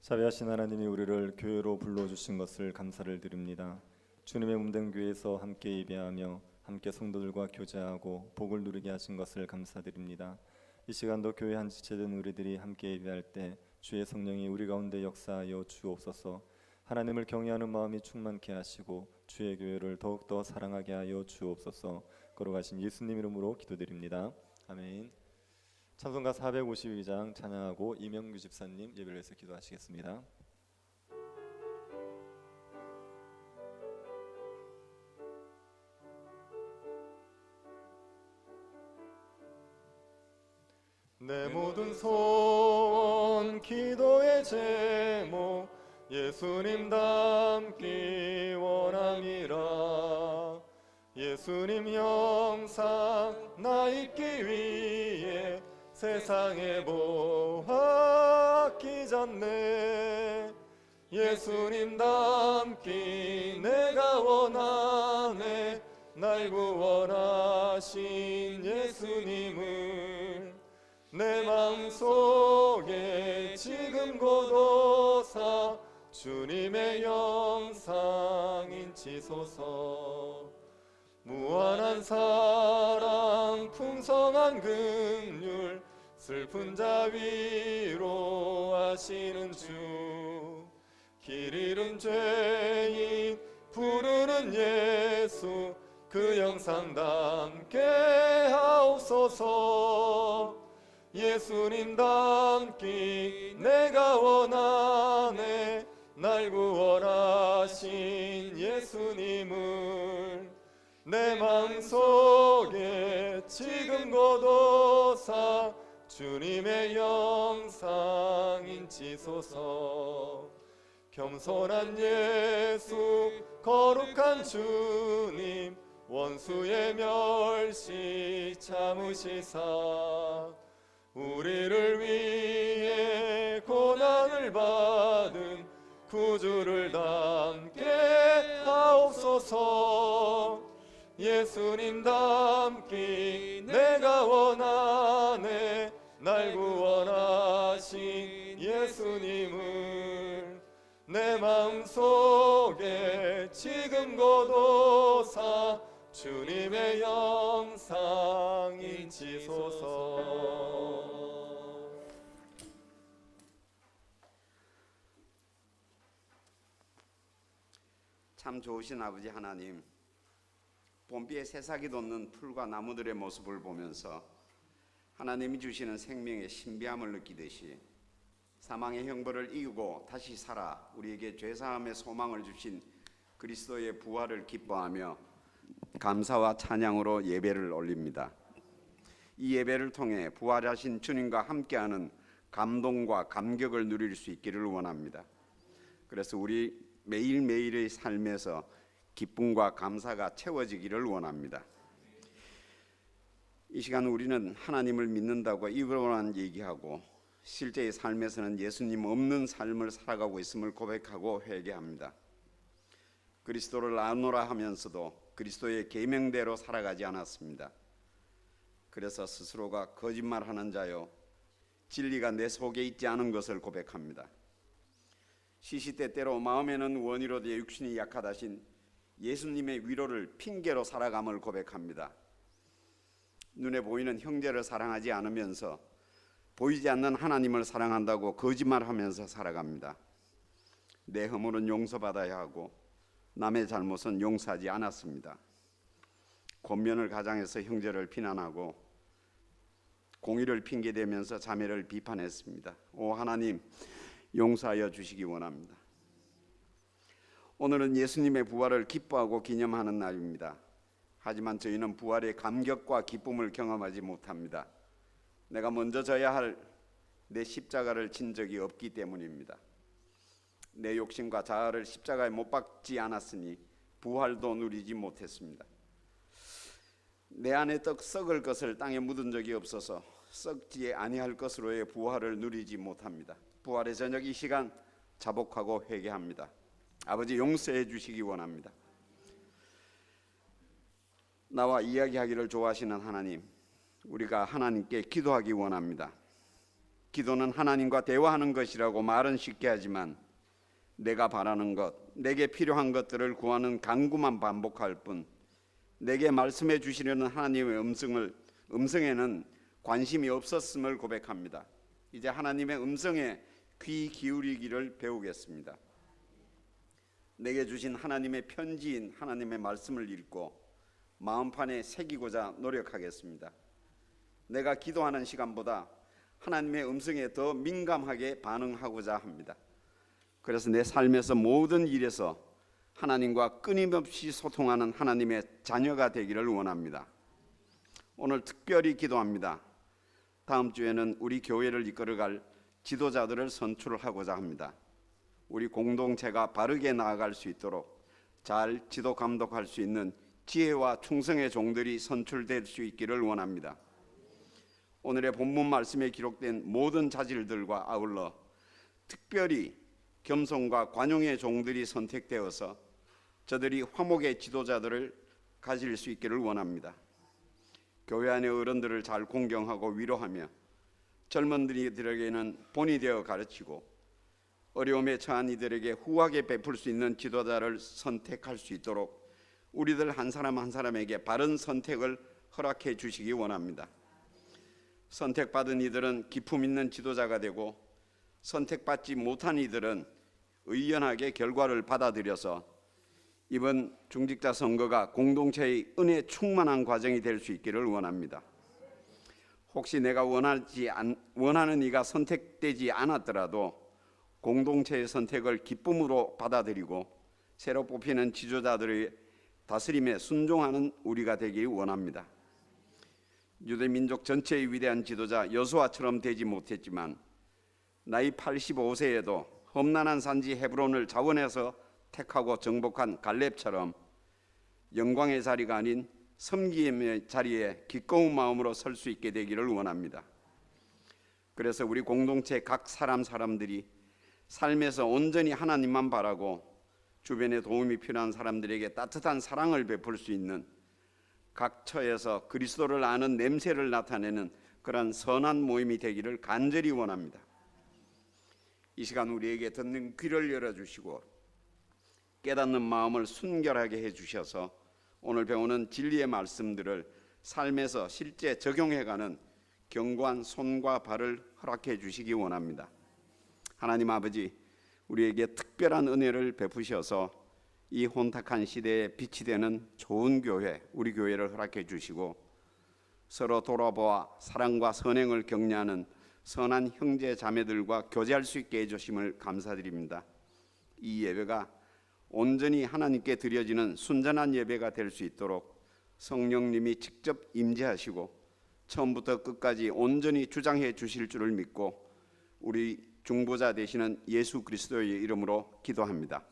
자비하신 하나님이 우리를 교회로 불러주신 것을 감사를 드립니다. 주님의 몸된 교회에서 함께 예배하며 함께 성도들과 교제하고 복을 누리게 하신 것을 감사드립니다. 이 시간도 교회 한 지체된 우리들이 함께 예배할 때 주의 성령이 우리 가운데 역사하여 주옵소서. 하나님을 경외하는 마음이 충만케 하시고 주의 교회를 더욱더 사랑하게 하여 주옵소서. 거룩하신 예수님 이름으로 기도드립니다. 아멘. 찬송가 452장 찬양하고 이명규 집사님 예배를 해서 기도하시겠습니다. 내 모든 소원 기도의 제목 예수님 닮기 원함이라. 예수님 형상 나 잊기 위해 세상에 보았기 전에 예수님 닮기 내가 원하네. 날 구원하신 예수님을 내 마음속에 지금 고도사 주님의 영상 인치소서. 무한한 사랑 풍성한 긍휼 슬픈 자 위로하시는 주. 길 잃은 죄인 부르는 예수 그 영상 담게 하옵소서. 예수님 닮기 내가 원하네. 날 구원하신 예수님을 내 마음속에 지금 고도사 주님의 영상 인치소서. 겸손한 예수 거룩한 주님 원수의 멸시 참으시사 우리를 위해 고난을 받은 구주를 닮게 하옵소서. 예수님 닮기 내가 원하네. 날 구원하신 예수님을 내 마음속에 지금 고도사 주님의 영상 인치소서. 참 좋으신 아버지 하나님, 봄비에 새싹이 돋는 풀과 나무들의 모습을 보면서 하나님이 주시는 생명의 신비함을 느끼듯이 사망의 형벌을 이기고 다시 살아 우리에게 죄사함의 소망을 주신 그리스도의 부활을 기뻐하며 감사와 찬양으로 예배를 올립니다. 이 예배를 통해 부활하신 주님과 함께하는 감동과 감격을 누릴 수 있기를 원합니다. 그래서 우리 매일매일의 삶에서 기쁨과 감사가 채워지기를 원합니다. 이 시간 우리는 하나님을 믿는다고 입으로만 얘기하고 실제의 삶에서는 예수님 없는 삶을 살아가고 있음을 고백하고 회개합니다. 그리스도를 아노라 하면서도 그리스도의 계명대로 살아가지 않았습니다. 그래서 스스로가 거짓말하는 자요 진리가 내 속에 있지 않은 것을 고백합니다. 시시때때로 마음에는 원이로 되어 육신이 약하다신 예수님의 위로를 핑계로 살아감을 고백합니다. 눈에 보이는 형제를 사랑하지 않으면서 보이지 않는 하나님을 사랑한다고 거짓말하면서 살아갑니다. 내 허물은 용서받아야 하고 남의 잘못은 용서하지 않았습니다. 권면을 가장해서 형제를 비난하고 공의를 핑계대면서 자매를 비판했습니다. 오 하나님, 용서하여 주시기 원합니다. 오늘은 예수님의 부활을 기뻐하고 기념하는 날입니다. 하지만 저희는 부활의 감격과 기쁨을 경험하지 못합니다. 내가 먼저 져야 할 내 십자가를 진 적이 없기 때문입니다. 내 욕심과 자아를 십자가에 못 박지 않았으니 부활도 누리지 못했습니다. 내 안에 떡 썩을 것을 땅에 묻은 적이 없어서 썩지 아니할 것으로의 부활을 누리지 못합니다. 부활의 저녁 이 시간 자복하고 회개합니다. 아버지 용서해 주시기 원합니다. 나와 이야기하기를 좋아하시는 하나님, 우리가 하나님께 기도하기 원합니다. 기도는 하나님과 대화하는 것이라고 말은 쉽게 하지만 내가 바라는 것, 내게 필요한 것들을 구하는 간구만 반복할 뿐 내게 말씀해 주시려는 하나님의 음성에는 관심이 없었음을 고백합니다. 이제 하나님의 음성에 귀 기울이기를 배우겠습니다. 내게 주신 하나님의 편지인 하나님의 말씀을 읽고 마음판에 새기고자 노력하겠습니다. 내가 기도하는 시간보다 하나님의 음성에 더 민감하게 반응하고자 합니다. 그래서 내 삶에서 모든 일에서 하나님과 끊임없이 소통하는 하나님의 자녀가 되기를 원합니다. 오늘 특별히 기도합니다. 다음 주에는 우리 교회를 이끌어갈 지도자들을 선출하고자 합니다. 우리 공동체가 바르게 나아갈 수 있도록 잘 지도 감독할 수 있는 지혜와 충성의 종들이 선출될 수 있기를 원합니다. 오늘의 본문 말씀에 기록된 모든 자질들과 아울러 특별히 겸손과 관용의 종들이 선택되어서 저들이 화목의 지도자들을 가질 수 있기를 원합니다. 교회 안의 어른들을 잘 공경하고 위로하며 젊은이들에게는 본이 되어 가르치고 어려움에 처한 이들에게 후하게 베풀 수 있는 지도자를 선택할 수 있도록 우리들 한 사람 한 사람에게 바른 선택을 허락해 주시기 원합니다. 선택받은 이들은 기품 있는 지도자가 되고 선택받지 못한 이들은 의연하게 결과를 받아들여서 이번 중직자 선거가 공동체의 은혜 충만한 과정이 될 수 있기를 원합니다. 혹시 내가 원하는 이가 선택되지 않았더라도 공동체의 선택을 기쁨으로 받아들이고 새로 뽑히는 지도자들의 다스림에 순종하는 우리가 되기 원합니다. 유대 민족 전체의 위대한 지도자 여호수아처럼 되지 못했지만 나이 85세에도 험난한 산지 헤브론을 자원해서 택하고 정복한 갈렙처럼 영광의 자리가 아닌 섬김의 자리에 기꺼운 마음으로 설 수 있게 되기를 원합니다. 그래서 우리 공동체 각 사람들이 삶에서 온전히 하나님만 바라고 주변에 도움이 필요한 사람들에게 따뜻한 사랑을 베풀 수 있는 각 처에서 그리스도를 아는 냄새를 나타내는 그런 선한 모임이 되기를 간절히 원합니다. 이 시간 우리에게 듣는 귀를 열어주시고 깨닫는 마음을 순결하게 해주셔서 오늘 배우는 진리의 말씀들을 삶에서 실제 적용해가는 견고한 손과 발을 허락해 주시기 원합니다. 하나님 아버지, 우리에게 특별한 은혜를 베푸셔서 이 혼탁한 시대에 빛이 되는 좋은 교회, 우리 교회를 허락해 주시고 서로 돌아보아 사랑과 선행을 격려하는 선한 형제 자매들과 교제할 수 있게 해주심을 감사드립니다. 이 예배가 온전히 하나님께 드려지는 순전한 예배가 될 수 있도록 성령님이 직접 임재하시고 처음부터 끝까지 온전히 주장해 주실 줄을 믿고 우리 중보자 되시는 예수 그리스도의 이름으로 기도합니다.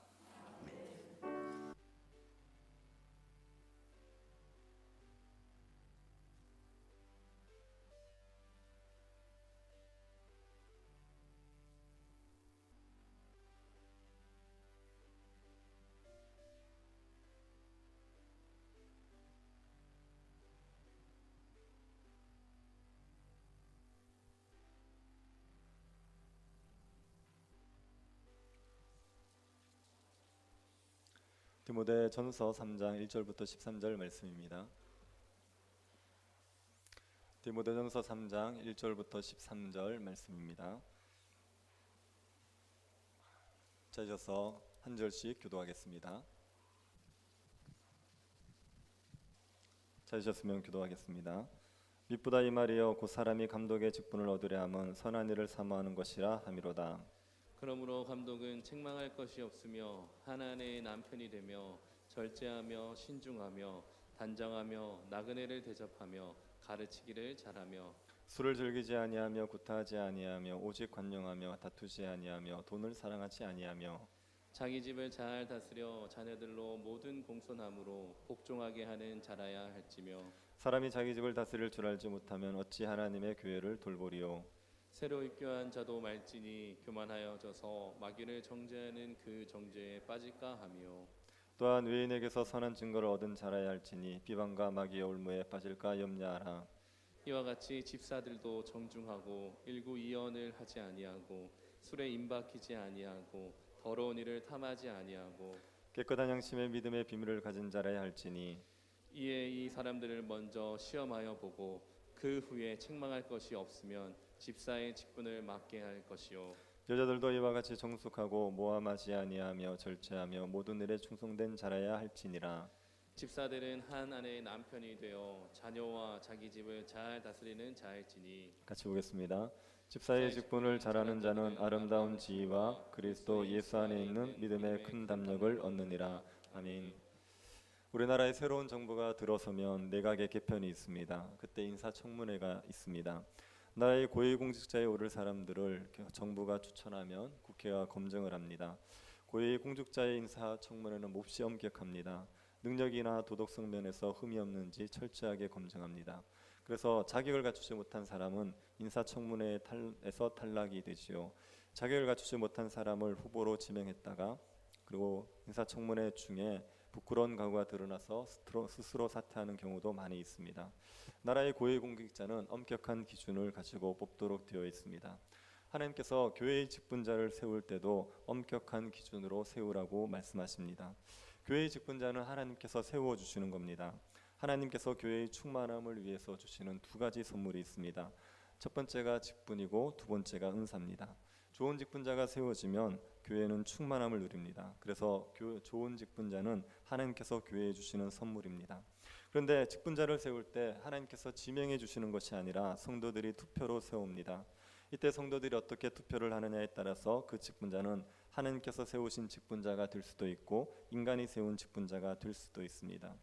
디모데전서 3장 1절부터 13절 말씀입니다. 디모데전서 3장 1절부터 13절 말씀입니다. 찾으셔서 한 절씩 교도하겠습니다. 찾으셨으면 교도하겠습니다. 밑보다 이 말이여 곧 사람이 감독의 직분을 얻으려 함은 선한 일을 사모하는 것이라 함이로다. 그러므로 감독은 책망할 것이 없으며 하나님의 남편이 되며 절제하며 신중하며 단정하며 나그네를 대접하며 가르치기를 잘하며 술을 즐기지 아니하며 구타하지 아니하며 오직 관용하며 다투지 아니하며 돈을 사랑하지 아니하며 자기 집을 잘 다스려 자녀들로 모든 공손함으로 복종하게 하는 자라야 할지며 사람이 자기 집을 다스릴 줄 알지 못하면 어찌 하나님의 교회를 돌보리요. 새로 입교한 자도 말지니 교만하여져서 마귀를 정죄하는 그 정죄에 빠질까 하며 또한 외인에게서 선한 증거를 얻은 자라야 할지니 비방과 마귀의 올무에 빠질까 염려하라. 이와 같이 집사들도 정중하고 일구이언을 하지 아니하고 술에 임박히지 아니하고 더러운 일을 탐하지 아니하고 깨끗한 양심의 믿음의 비밀을 가진 자라야 할지니 이에 이 사람들을 먼저 시험하여 보고 그 후에 책망할 것이 없으면 집사의 직분을 맡게 할 것이요 여자들도 이와 같이 정숙하고 모함하지 아니하며 절제하며 모든 일에 충성된 자라야 할지니라. 집사들은 한 아내의 남편이 되어 자녀와 자기 집을 잘 다스리는 자일지니 같이 보겠습니다. 집사의 직분을 잘하는 자는 아름다운 지위와 그리스도 예수 안에 있는 믿음의 큰 담력을 얻느니라. 아멘. 우리나라에 새로운 정부가 들어서면 내각의 개편이 있습니다. 그때 인사청문회가 있습니다. 나라의 고위공직자에 오를 사람들을 정부가 추천하면 국회가 검증을 합니다. 고위공직자의 인사청문회는 몹시 엄격합니다. 능력이나 도덕성 면에서 흠이 없는지 철저하게 검증합니다. 그래서 자격을 갖추지 못한 사람은 인사청문회에서 탈락이 되지요. 자격을 갖추지 못한 사람을 후보로 지명했다가 그리고 인사청문회 중에 부끄러운 각오가 드러나서 스스로 사퇴하는 경우도 많이 있습니다. 나라의 고위공직자는 엄격한 기준을 가지고 뽑도록 되어 있습니다. 하나님께서 교회의 직분자를 세울 때도 엄격한 기준으로 세우라고 말씀하십니다. 교회의 직분자는 하나님께서 세워주시는 겁니다. 하나님께서 교회의 충만함을 위해서 주시는 두 가지 선물이 있습니다. 첫 번째가 직분이고 두 번째가 은사입니다. 좋은 직분자가 세워지면 교회는 충만함을 누립니다. 그래서 좋은 직분자는 하나님께서 교회에 주시는 선물입니다. 그런데 직분자를 세울 때 하나님께서 지명해 주시는 것이 아니라 성도들이 투표로 세웁니다. 이때 성도들이 어떻게 투표를 하느냐에 따라서 그 직분자는 하나님께서 세우신 직분자가 될 수도 있고 인간이 세운 직분자가 될 수도 있습니다.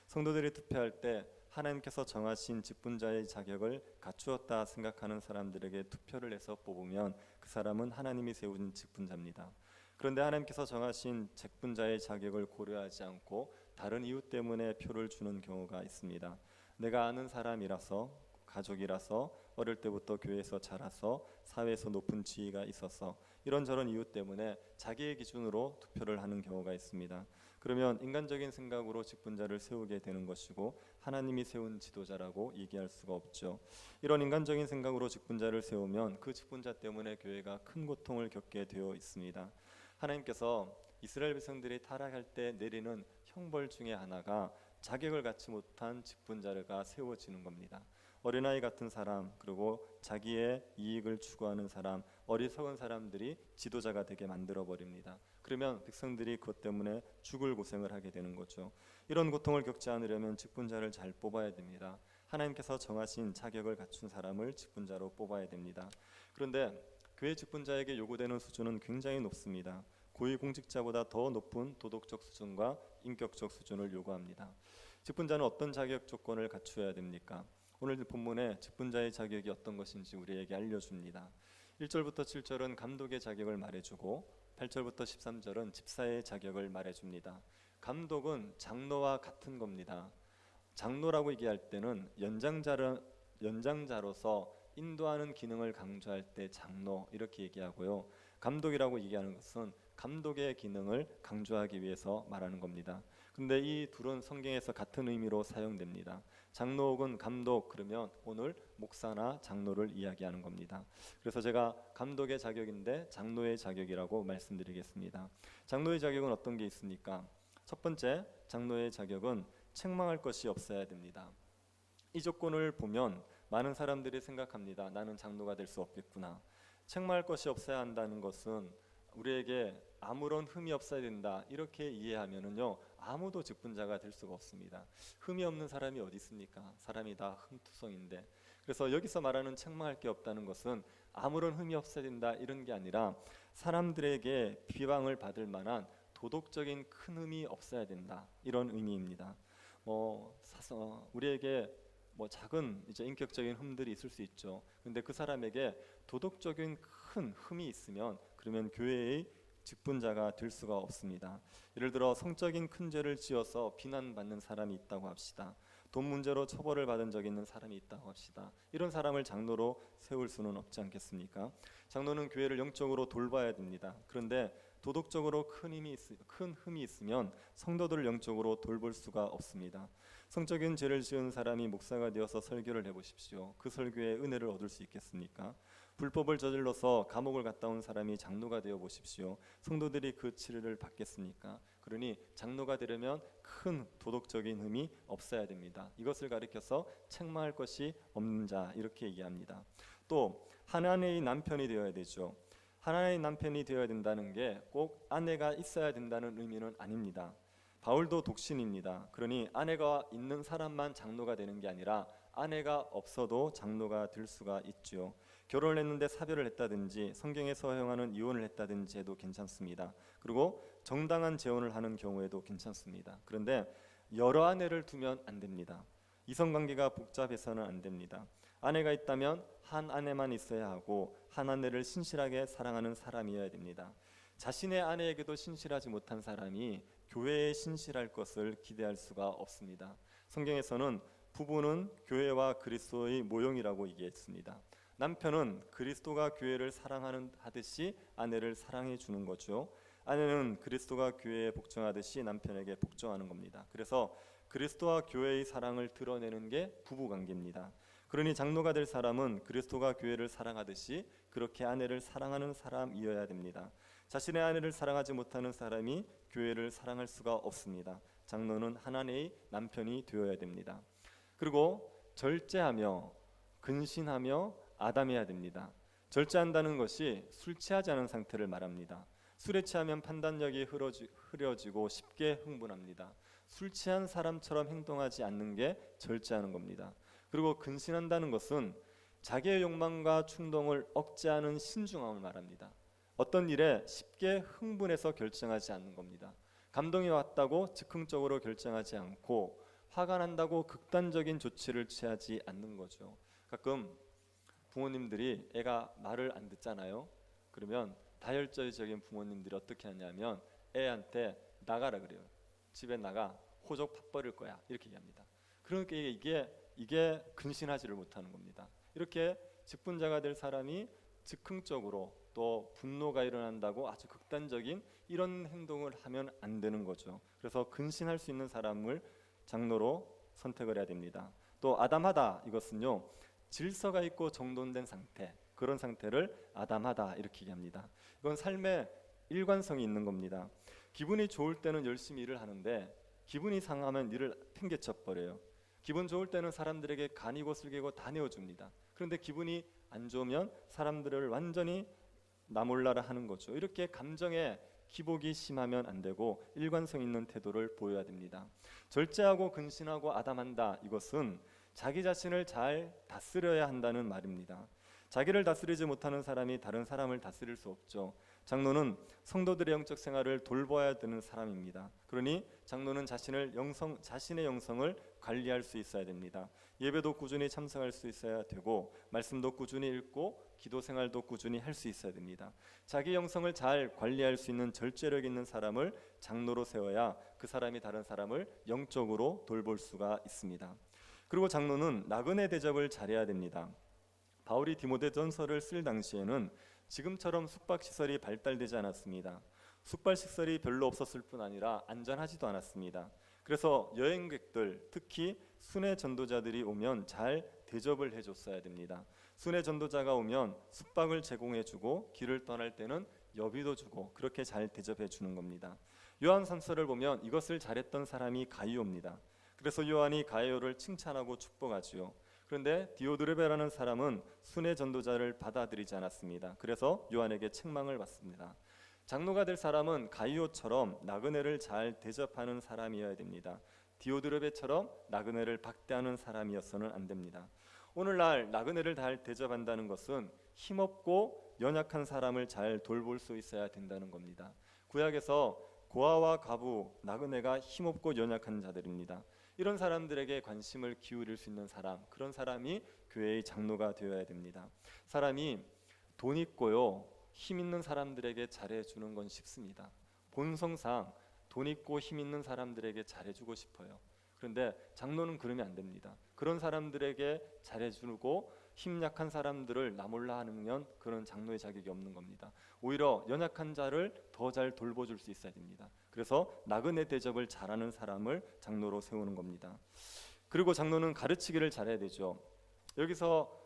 성도들이 투표할 때 하나님께서 정하신 직분자의 자격을 갖추었다 생각하는 사람들에게 투표를 해서 뽑으면 그 사람은 하나님이 세운 직분자입니다. 그런데 하나님께서 정하신 직분자의 자격을 고려하지 않고 다른 이유 때문에 표를 주는 경우가 있습니다. 내가 아는 사람이라서 가족이라서 어릴 때부터 교회에서 자라서 사회에서 높은 지위가 있어서 이런저런 이유 때문에 자기의 기준으로 투표를 하는 경우가 있습니다. 그러면 인간적인 생각으로 직분자를 세우게 되는 것이고 하나님이 세운 지도자라고 얘기할 수가 없죠. 이런 인간적인 생각으로 직분자를 세우면 그 직분자 때문에 교회가 큰 고통을 겪게 되어 있습니다. 하나님께서 이스라엘 백성들이 타락할 때 내리는 형벌 중에 하나가 자격을 갖지 못한 직분자가 세워지는 겁니다. 어린아이 같은 사람 그리고 자기의 이익을 추구하는 사람 어리석은 사람들이 지도자가 되게 만들어버립니다. 그러면 백성들이 그것 때문에 죽을 고생을 하게 되는 거죠. 이런 고통을 겪지 않으려면 직분자를 잘 뽑아야 됩니다. 하나님께서 정하신 자격을 갖춘 사람을 직분자로 뽑아야 됩니다. 그런데 교회 직분자에게 요구되는 수준은 굉장히 높습니다. 고위공직자보다 더 높은 도덕적 수준과 인격적 수준을 요구합니다. 직분자는 어떤 자격 조건을 갖추어야 됩니까? 오늘 본문에 직분자의 자격이 어떤 것인지 우리에게 알려줍니다. 1절부터 7절은 감독의 자격을 말해주고 8절부터 13절은 집사의 자격을 말해줍니다. 감독은 장로와 같은 겁니다. 장로라고 얘기할 때는 연장자로서 인도하는 기능을 강조할 때 장로 이렇게 얘기하고요. 감독이라고 얘기하는 것은 감독의 기능을 강조하기 위해서 말하는 겁니다. 근데 이 둘은 성경에서 같은 의미로 사용됩니다. 장로 혹은 감독 그러면 오늘 목사나 장로를 이야기하는 겁니다. 그래서 제가 감독의 자격인데 장로의 자격이라고 말씀드리겠습니다. 장로의 자격은 어떤 게 있습니까? 첫 번째, 장로의 자격은 책망할 것이 없어야 됩니다. 이 조건을 보면 많은 사람들이 생각합니다. 나는 장로가 될 수 없겠구나. 책망할 것이 없어야 한다는 것은 우리에게 아무런 흠이 없어야 된다 이렇게 이해하면은요 아무도 직분자가 될 수가 없습니다. 흠이 없는 사람이 어디 있습니까? 사람이 다 흠투성인데. 그래서 여기서 말하는 책망할 게 없다는 것은 아무런 흠이 없어야 된다 이런 게 아니라 사람들에게 비방을 받을 만한 도덕적인 큰 흠이 없어야 된다 이런 의미입니다. 우리에게 작은 이제 인격적인 흠들이 있을 수 있죠. 근데 그 사람에게 도덕적인 큰 흠이 있으면 그러면 교회의 직분자가 될 수가 없습니다. 예를 들어 성적인 큰 죄를 지어서 비난받는 사람이 있다고 합시다. 돈 문제로 처벌을 받은 적이 있는 사람이 있다고 합시다. 이런 사람을 장로로 세울 수는 없지 않겠습니까? 장로는 교회를 영적으로 돌봐야 됩니다. 그런데 도덕적으로 큰 흠이 있으면 성도들을 영적으로 돌볼 수가 없습니다. 성적인 죄를 지은 사람이 목사가 되어서 설교를 해보십시오. 그 설교에 은혜를 얻을 수 있겠습니까? 불법을 저질러서 감옥을 갔다 온 사람이 장로가 되어 보십시오. 성도들이 그 치료를 받겠습니까? 그러니 장로가 되려면 큰 도덕적인 흠이 없어야 됩니다. 이것을 가리켜서 책망할 것이 없는 자, 이렇게 얘기합니다. 또 하나님의 남편이 되어야 되죠. 하나님의 남편이 되어야 된다는 게 꼭 아내가 있어야 된다는 의미는 아닙니다. 바울도 독신입니다. 그러니 아내가 있는 사람만 장로가 되는 게 아니라 아내가 없어도 장로가 될 수가 있죠. 결혼을 했는데 사별을 했다든지 성경에서 허용하는 이혼을 했다든지 해도 괜찮습니다. 그리고 정당한 재혼을 하는 경우에도 괜찮습니다. 그런데 여러 아내를 두면 안 됩니다. 이성관계가 복잡해서는 안 됩니다. 아내가 있다면 한 아내만 있어야 하고 한 아내를 신실하게 사랑하는 사람이어야 됩니다. 자신의 아내에게도 신실하지 못한 사람이 교회에 신실할 것을 기대할 수가 없습니다. 성경에서는 부부는 교회와 그리스도의 모형이라고 얘기했습니다. 남편은 그리스도가 교회를 사랑하는 하듯이 아내를 사랑해 주는 거죠. 아내는 그리스도가 교회에 복종하듯이 남편에게 복종하는 겁니다. 그래서 그리스도와 교회의 사랑을 드러내는 게 부부 관계입니다. 그러니 장로가 될 사람은 그리스도가 교회를 사랑하듯이 그렇게 아내를 사랑하는 사람이어야 됩니다. 자신의 아내를 사랑하지 못하는 사람이 교회를 사랑할 수가 없습니다. 장로는 하나님의 남편이 되어야 됩니다. 그리고 절제하며 근신하며 아담해야 됩니다. 절제한다는 것이 술 취하지 않은 상태를 말합니다. 술에 취하면 판단력이 흐려지고 쉽게 흥분합니다. 술 취한 사람처럼 행동하지 않는 게 절제하는 겁니다. 그리고 근신한다는 것은 자기의 욕망과 충동을 억제하는 신중함을 말합니다. 어떤 일에 쉽게 흥분해서 결정하지 않는 겁니다. 감동이 왔다고 즉흥적으로 결정하지 않고 화가 난다고 극단적인 조치를 취하지 않는 거죠. 가끔 부모님들이 애가 말을 안 듣잖아요. 그러면 다혈질적인 부모님들이 어떻게 하냐면 애한테 나가라 그래요. 집에 나가, 호적 팍 버릴 거야, 이렇게 얘기합니다. 그러니까 이게 근신하지를 못하는 겁니다. 이렇게 직분자가 될 사람이 즉흥적으로 또 분노가 일어난다고 아주 극단적인 이런 행동을 하면 안 되는 거죠. 그래서 근신할 수 있는 사람을 장로로 선택을 해야 됩니다. 또 아담하다, 이것은요 질서가 있고 정돈된 상태, 그런 상태를 아담하다 이렇게 얘기합니다. 이건 삶의 일관성이 있는 겁니다. 기분이 좋을 때는 열심히 일을 하는데 기분이 상하면 일을 팽개쳐 버려요. 기분 좋을 때는 사람들에게 간이고 슬기고 다 내어줍니다. 그런데 기분이 안 좋으면 사람들을 완전히 나몰라라 하는 거죠. 이렇게 감정에 기복이 심하면 안 되고 일관성 있는 태도를 보여야 됩니다. 절제하고 근신하고 아담한다, 이것은 자기 자신을 잘 다스려야 한다는 말입니다. 자기를 다스리지 못하는 사람이 다른 사람을 다스릴 수 없죠. 장로는 성도들의 영적 생활을 돌봐야 되는 사람입니다. 그러니 장로는 자신의 영성을 관리할 수 있어야 됩니다. 예배도 꾸준히 참석할 수 있어야 되고 말씀도 꾸준히 읽고 기도 생활도 꾸준히 할 수 있어야 됩니다. 자기 영성을 잘 관리할 수 있는 절제력 있는 사람을 장로로 세워야 그 사람이 다른 사람을 영적으로 돌볼 수가 있습니다. 그리고 장로는 나그네 대접을 잘해야 됩니다. 바울이 디모데전서를 쓸 당시에는 지금처럼 숙박시설이 발달되지 않았습니다. 숙박시설이 별로 없었을 뿐 아니라 안전하지도 않았습니다. 그래서 여행객들, 특히 순회 전도자들이 오면 잘 대접을 해줬어야 됩니다. 순회 전도자가 오면 숙박을 제공해주고 길을 떠날 때는 여비도 주고 그렇게 잘 대접해 주는 겁니다. 요한 3서를 보면 이것을 잘했던 사람이 가이오입니다. 그래서 요한이 가이오를 칭찬하고 축복하지요. 그런데 디오드르베라는 사람은 순회 전도자를 받아들이지 않았습니다. 그래서 요한에게 책망을 받습니다. 장로가 될 사람은 가이오처럼 나그네를 잘 대접하는 사람이어야 됩니다. 디오드르베처럼 나그네를 박대하는 사람이어서는 안 됩니다. 오늘날 나그네를 잘 대접한다는 것은 힘없고 연약한 사람을 잘 돌볼 수 있어야 된다는 겁니다. 구약에서 고아와 과부, 나그네가 힘없고 연약한 자들입니다. 이런 사람들에게 관심을 기울일 수 있는 사람, 그런 사람이 교회의 장로가 되어야 됩니다. 사람이 돈 있고요, 힘 있는 사람들에게 잘해주는 건 쉽습니다. 본성상 돈 있고 힘 있는 사람들에게 잘해주고 싶어요. 그런데 장로는 그러면 안 됩니다. 그런 사람들에게 잘해주고 힘 약한 사람들을 나몰라 하면 그런 장로의 자격이 없는 겁니다. 오히려 연약한 자를 더 잘 돌봐줄 수 있어야 됩니다. 그래서 나그네 대접을 잘하는 사람을 장로로 세우는 겁니다. 그리고 장로는 가르치기를 잘해야 되죠. 여기서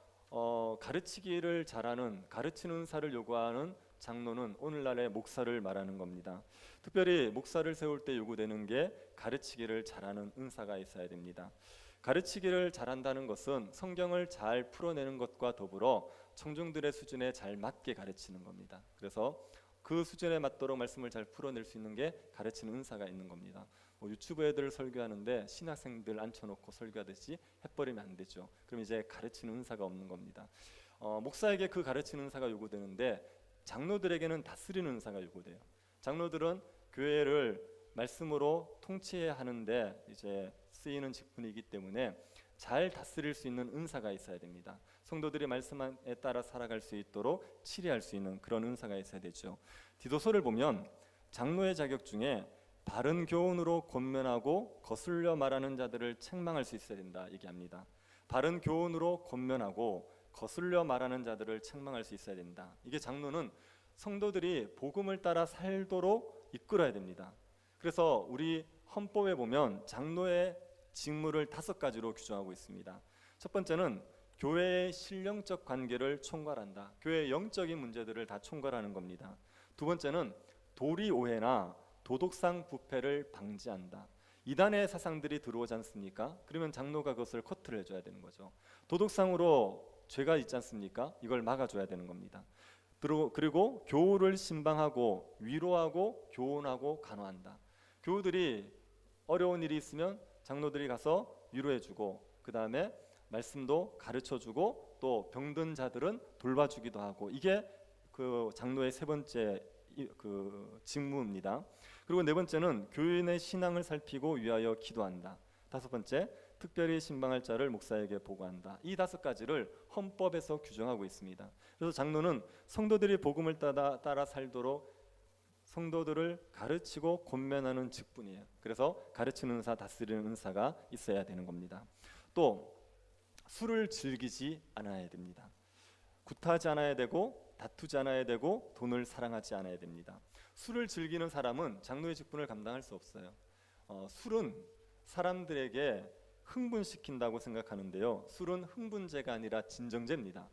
가르치기를 잘하는, 가르치는 은사를 요구하는 장로는 오늘날의 목사를 말하는 겁니다. 특별히 목사를 세울 때 요구되는 게 가르치기를 잘하는 은사가 있어야 됩니다. 가르치기를 잘한다는 것은 성경을 잘 풀어내는 것과 더불어 청중들의 수준에 잘 맞게 가르치는 겁니다. 그래서 그 수준에 맞도록 말씀을 잘 풀어낼 수 있는 게 가르치는 은사가 있는 겁니다. 유튜브 애들 설교하는데 신학생들 앉혀놓고 설교하듯이 해버리면 안 되죠. 그럼 이제 가르치는 은사가 없는 겁니다. 목사에게 그 가르치는 은사가 요구되는데 장로들에게는 다스리는 은사가 요구돼요. 장로들은 교회를 말씀으로 통치해야 하는데 이제 쓰이는 직분이기 때문에 잘 다스릴 수 있는 은사가 있어야 됩니다. 성도들이 말씀에 따라 살아갈 수 있도록 치리할 수 있는 그런 은사가 있어야 되죠. 디도서를 보면 장로의 자격 중에 바른 교훈으로 권면하고 거슬려 말하는 자들을 책망할 수 있어야 된다 얘기합니다. 바른 교훈으로 권면하고 거슬려 말하는 자들을 책망할 수 있어야 된다. 이게 장로는 성도들이 복음을 따라 살도록 이끌어야 됩니다. 그래서 우리 헌법에 보면 장로의 직무를 5가지로 규정하고 있습니다. 첫 번째는 교회의 신령적 관계를 총괄한다. 교회의 영적인 문제들을 다 총괄하는 겁니다. 두 번째는 도리 오해나 도덕상 부패를 방지한다. 이단의 사상들이 들어오지 않습니까? 그러면 장로가 그것을 커트를 해줘야 되는 거죠. 도덕상으로 죄가 있지 않습니까? 이걸 막아줘야 되는 겁니다. 그리고 교우를 신방하고 위로하고 교훈하고 간호한다. 교우들이 어려운 일이 있으면 장로들이 가서 위로해주고 그 다음에 말씀도 가르쳐주고 또 병든 자들은 돌봐주기도 하고 이게 그 장로의 세 번째 그 직무입니다. 그리고 네 번째는 교인의 신앙을 살피고 위하여 기도한다. 다섯 번째, 특별히 신방할 자를 목사에게 보고한다. 이 5가지를 헌법에서 규정하고 있습니다. 그래서 장로는 성도들이 복음을 따라 살도록 성도들을 가르치고 권면하는 직분이에요. 그래서 가르치는 은사, 다스리는 은사가 있어야 되는 겁니다. 또 술을 즐기지 않아야 됩니다. 구타하지 않아야 되고 다투지 않아야 되고 돈을 사랑하지 않아야 됩니다. 술을 즐기는 사람은 장로의 직분을 감당할 수 없어요. 술은 사람들에게 흥분시킨다고 생각하는데요. 술은 흥분제가 아니라 진정제입니다.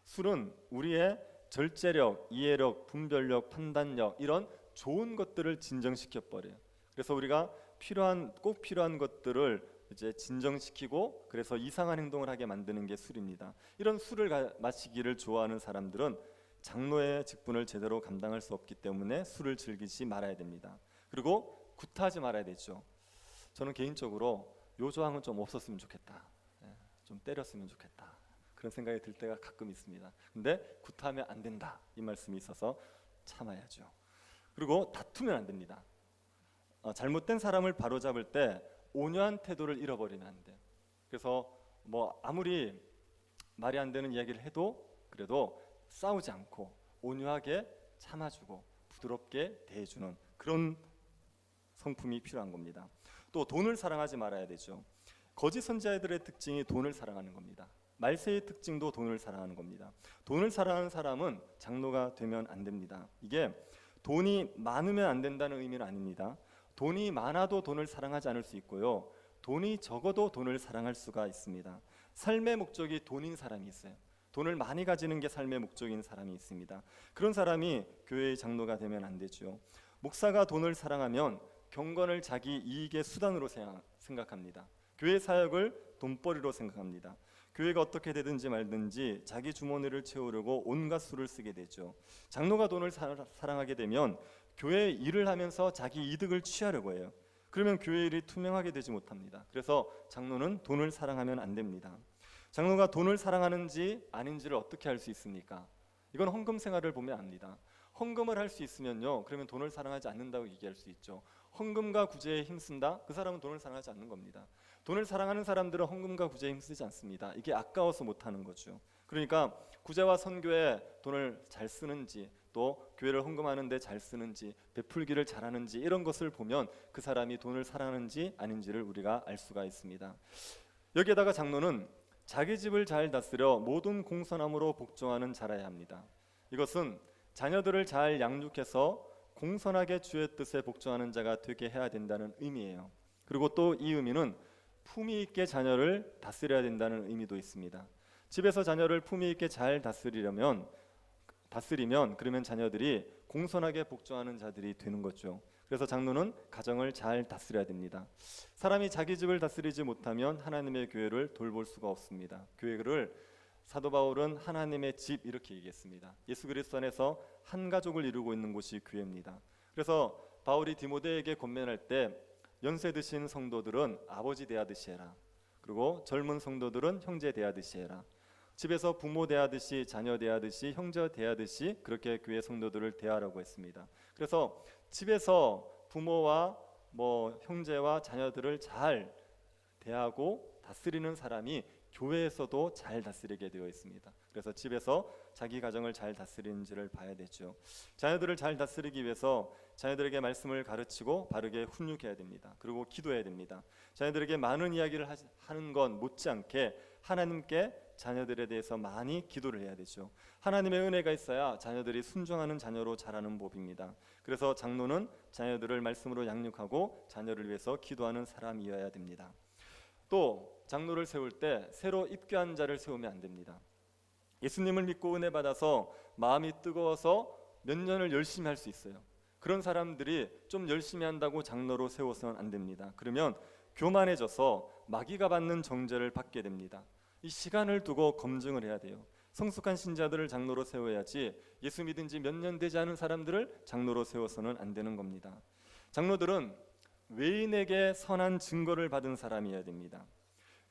술은 우리의 절제력, 이해력, 분별력, 판단력 이런 좋은 것들을 진정시켜 버려요. 그래서 우리가 꼭 필요한 것들을 이제 진정시키고 그래서 이상한 행동을 하게 만드는 게 술입니다. 이런 술을 마시기를 좋아하는 사람들은 장로의 직분을 제대로 감당할 수 없기 때문에 술을 즐기지 말아야 됩니다. 그리고 구타하지 말아야 되죠. 저는 개인적으로 요 조항은 좀 없었으면 좋겠다. 좀 때렸으면 좋겠다. 그런 생각이 들 때가 가끔 있습니다. 근데 구타하면 안 된다. 이 말씀이 있어서 참아야죠. 그리고 다투면 안 됩니다. 잘못된 사람을 바로잡을 때 온유한 태도를 잃어버리면 안 돼요. 그래서 뭐 아무리 말이 안 되는 이야기를 해도 그래도 싸우지 않고 온유하게 참아주고 부드럽게 대해주는 그런 성품이 필요한 겁니다. 또 돈을 사랑하지 말아야 되죠. 거짓 선지자들의 특징이 돈을 사랑하는 겁니다. 말세의 특징도 돈을 사랑하는 겁니다. 돈을 사랑하는 사람은 장로가 되면 안 됩니다. 이게 돈이 많으면 안 된다는 의미는 아닙니다. 돈이 많아도 돈을 사랑하지 않을 수 있고요. 돈이 적어도 돈을 사랑할 수가 있습니다. 삶의 목적이 돈인 사람이 있어요. 돈을 많이 가지는 게 삶의 목적인 사람이 있습니다. 그런 사람이 교회의 장로가 되면 안 되죠. 목사가 돈을 사랑하면 경건을 자기 이익의 수단으로 생각합니다. 교회 사역을 돈벌이로 생각합니다. 교회가 어떻게 되든지 말든지 자기 주머니를 채우려고 온갖 수를 쓰게 되죠. 장로가 돈을 사랑하게 되면 교회 일을 하면서 자기 이득을 취하려고 해요. 그러면 교회 일이 투명하게 되지 못합니다. 그래서 장로는 돈을 사랑하면 안 됩니다. 장로가 돈을 사랑하는지 아닌지를 어떻게 알 수 있습니까? 이건 헌금 생활을 보면 압니다. 헌금을 할 수 있으면요, 그러면 돈을 사랑하지 않는다고 얘기할 수 있죠. 헌금과 구제에 힘쓴다? 그 사람은 돈을 사랑하지 않는 겁니다. 돈을 사랑하는 사람들은 헌금과 구제에 힘쓰지 않습니다. 이게 아까워서 못하는 거죠. 그러니까 구제와 선교에 돈을 잘 쓰는지 또 교회를 헌금하는데 잘 쓰는지, 베풀기를 잘하는지, 이런 것을 보면 그 사람이 돈을 사랑하는지 아닌지를 우리가 알 수가 있습니다. 여기에다가 장로는 자기 집을 잘 다스려 모든 공손함으로 복종하는 자라야 합니다. 이것은 자녀들을 잘 양육해서 공손하게 주의 뜻에 복종하는 자가 되게 해야 된다는 의미예요. 그리고 또 이 의미는 품위 있게 자녀를 다스려야 된다는 의미도 있습니다. 집에서 자녀를 품위 있게 잘 다스리면 그러면 자녀들이 공손하게 복종하는 자들이 되는 거죠. 그래서 장로는 가정을 잘 다스려야 됩니다. 사람이 자기 집을 다스리지 못하면 하나님의 교회를 돌볼 수가 없습니다. 교회를 사도 바울은 하나님의 집 이렇게 얘기했습니다. 예수 그리스도 안에서 한 가족을 이루고 있는 곳이 교회입니다. 그래서 바울이 디모데에게 권면할 때 연세 드신 성도들은 아버지 대하듯이 해라. 그리고 젊은 성도들은 형제 대하듯이 해라. 집에서 부모 대하듯이, 자녀 대하듯이, 형제 대하듯이 그렇게 교회 성도들을 대하라고 했습니다. 그래서 집에서 부모와 형제와 자녀들을 잘 대하고 다스리는 사람이 교회에서도 잘 다스리게 되어 있습니다. 그래서 집에서 자기 가정을 잘 다스리는지를 봐야 되죠. 자녀들을 잘 다스리기 위해서 자녀들에게 말씀을 가르치고 바르게 훈육해야 됩니다. 그리고 기도해야 됩니다. 자녀들에게 많은 이야기를 하는 건 못지않게 하나님께 자녀들에 대해서 많이 기도를 해야 되죠. 하나님의 은혜가 있어야 자녀들이 순종하는 자녀로 자라는 법입니다. 그래서 장로는 자녀들을 말씀으로 양육하고 자녀를 위해서 기도하는 사람이어야 됩니다. 또 장로를 세울 때 새로 입교한 자를 세우면 안 됩니다. 예수님을 믿고 은혜 받아서 마음이 뜨거워서 몇 년을 열심히 할 수 있어요. 그런 사람들이 좀 열심히 한다고 장로로 세워서는 안 됩니다. 그러면 교만해져서 마귀가 받는 정죄를 받게 됩니다. 이 시간을 두고 검증을 해야 돼요. 성숙한 신자들을 장로로 세워야지 예수 믿은 지 몇 년 되지 않은 사람들을 장로로 세워서는 안 되는 겁니다. 장로들은 외인에게 선한 증거를 받은 사람이어야 됩니다.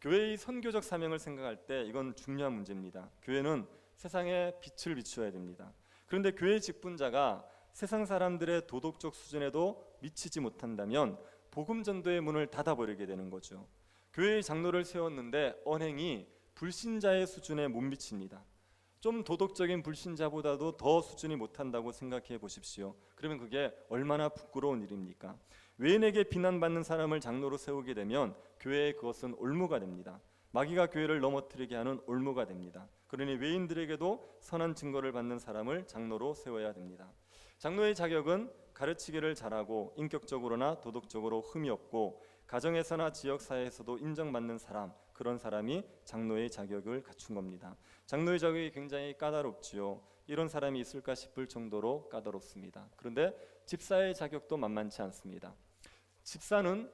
교회의 선교적 사명을 생각할 때 이건 중요한 문제입니다. 교회는 세상에 빛을 비추어야 됩니다. 그런데 교회 직분자가 세상 사람들의 도덕적 수준에도 미치지 못한다면 복음 전도의 문을 닫아버리게 되는 거죠. 교회의 장로를 세웠는데 언행이 불신자의 수준에 못 미칩니다. 좀 도덕적인 불신자보다도 더 수준이 못한다고 생각해 보십시오. 그러면 그게 얼마나 부끄러운 일입니까? 외인에게 비난받는 사람을 장로로 세우게 되면 교회에 그것은 올무가 됩니다. 마귀가 교회를 넘어뜨리게 하는 올무가 됩니다. 그러니 외인들에게도 선한 증거를 받는 사람을 장로로 세워야 됩니다. 장로의 자격은 가르치기를 잘하고 인격적으로나 도덕적으로 흠이 없고 가정에서나 지역사회에서도 인정받는 사람, 그런 사람이 장로의 자격을 갖춘 겁니다. 장로의 자격이 굉장히 까다롭지요. 이런 사람이 있을까 싶을 정도로 까다롭습니다. 그런데 집사의 자격도 만만치 않습니다. 집사는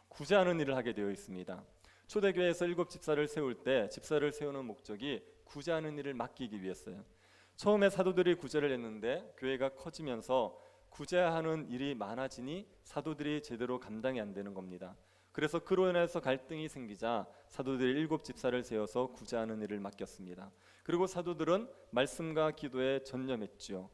구제하는 일을 하게 되어 있습니다. 초대교회에서 7 집사를 세울 때 집사를 세우는 목적이 구제하는 일을 맡기기 위해서요. 처음에 사도들이 구제를 했는데 교회가 커지면서 구제하는 일이 많아지니 사도들이 제대로 감당이 안 되는 겁니다. 그래서 그로 인해서 갈등이 생기자 사도들이 7 집사를 세워서 구제하는 일을 맡겼습니다. 그리고 사도들은 말씀과 기도에 전념했지요.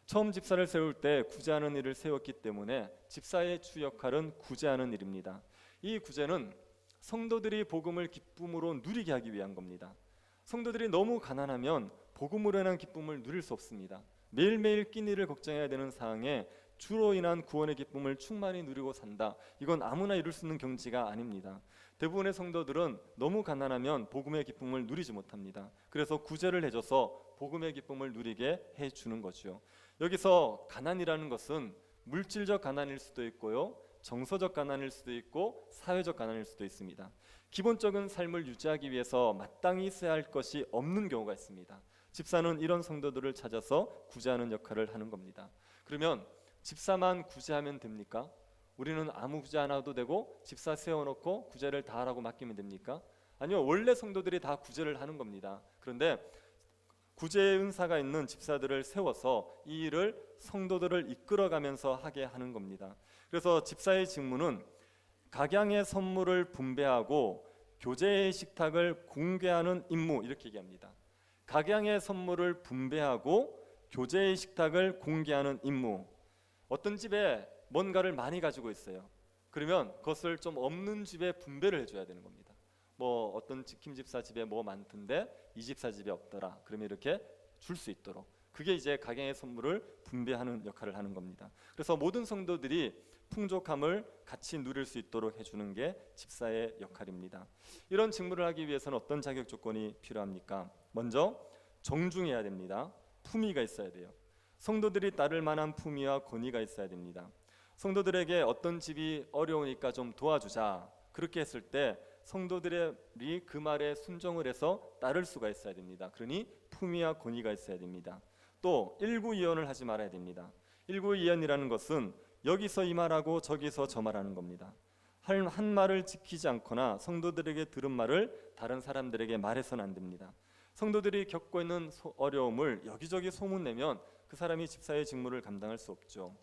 처음 집사를 세울 때 구제하는 일을 세웠기 때문에 집사의 주 역할은 구제하는 일입니다. 이 구제는 성도들이 복음을 기쁨으로 누리게 하기 위한 겁니다. 성도들이 너무 가난하면 복음으로 인한 기쁨을 누릴 수 없습니다. 매일매일 끼니를 걱정해야 되는 상황에 주로 인한 구원의 기쁨을 충만히 누리고 산다. 이건 아무나 이룰 수 있는 경지가 아닙니다. 대부분의 성도들은 너무 가난하면 복음의 기쁨을 누리지 못합니다. 그래서 구제를 해줘서 복음의 기쁨을 누리게 해주는 거죠. 여기서 가난이라는 것은 물질적 가난일 수도 있고요, 정서적 가난일 수도 있고 사회적 가난일 수도 있습니다. 기본적인 삶을 유지하기 위해서 마땅히 있어야 할 것이 없는 경우가 있습니다. 집사는 이런 성도들을 찾아서 구제하는 역할을 하는 겁니다. 그러면 집사만 구제하면 됩니까? 우리는 아무 구제 안 해도 되고 집사 세워놓고 구제를 다 하라고 맡기면 됩니까? 아니요, 원래 성도들이 다 구제를 하는 겁니다. 그런데 구제의 은사가 있는 집사들을 세워서 이 일을 성도들을 이끌어가면서 하게 하는 겁니다. 그래서 집사의 직무는 각양의 선물을 분배하고 교제의 식탁을 공개하는 임무, 이렇게 얘기합니다. 각양의 선물을 분배하고 교제의 식탁을 공개하는 임무. 어떤 집에 뭔가를 많이 가지고 있어요. 그러면 그것을 좀 없는 집에 분배를 해줘야 되는 겁니다. 어떤 지킴 집사 집에 뭐 많던데 이 집사 집에 없더라. 그러면 이렇게 줄 수 있도록. 그게 이제 각양의 선물을 분배하는 역할을 하는 겁니다. 그래서 모든 성도들이 풍족함을 같이 누릴 수 있도록 해주는 게 집사의 역할입니다. 이런 직무를 하기 위해서는 어떤 자격 조건이 필요합니까? 먼저 정중해야 됩니다. 품위가 있어야 돼요. 성도들이 따를 만한 품위와 권위가 있어야 됩니다. 성도들에게 어떤 집이 어려우니까 좀 도와주자, 그렇게 했을 때 성도들이 그 말에 순종을 해서 따를 수가 있어야 됩니다. 그러니 품위와 권위가 있어야 됩니다. 또 일구이연을 하지 말아야 됩니다. 일구이연이라는 것은 여기서 이 말하고 저기서 저 말하는 겁니다. 한 말을 지키지 않거나 성도들에게 들은 말을 다른 사람들에게 말해서는 안 됩니다. 성도들이 겪고 있는 어려움을 여기저기 소문내면 그 사람이 집사의 직무를 감당할 수 없죠.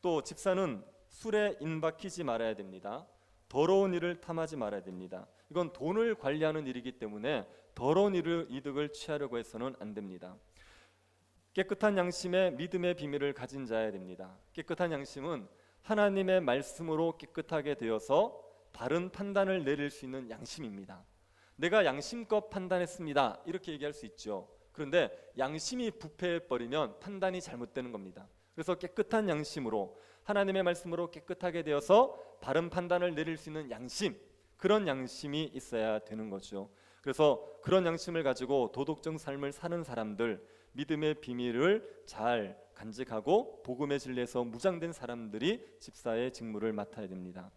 또 집사는 술에 인박히지 말아야 됩니다. 더러운 일을 탐하지 말아야 됩니다. 이건 돈을 관리하는 일이기 때문에 더러운 이득을 취하려고 해서는 안 됩니다. 깨끗한 양심에 믿음의 비밀을 가진 자여야 됩니다. 깨끗한 양심은 하나님의 말씀으로 깨끗하게 되어서 바른 판단을 내릴 수 있는 양심입니다. 내가 양심껏 판단했습니다, 이렇게 얘기할 수 있죠. 그런데 양심이 부패해버리면 판단이 잘못되는 겁니다. 그래서 깨끗한 양심으로 하나님의 말씀으로 깨끗하게 되어서 바른 판단을 내릴 수 있는 양심, 그런 양심이 있어야 되는 거죠. 그래서 그런 양심을 가지고 도덕적 삶을 사는 사람들, 믿음의 비밀을 잘 간직하고 복음의 진리에서 무장된 사람들이 집사의 직무를 맡아야 됩니다.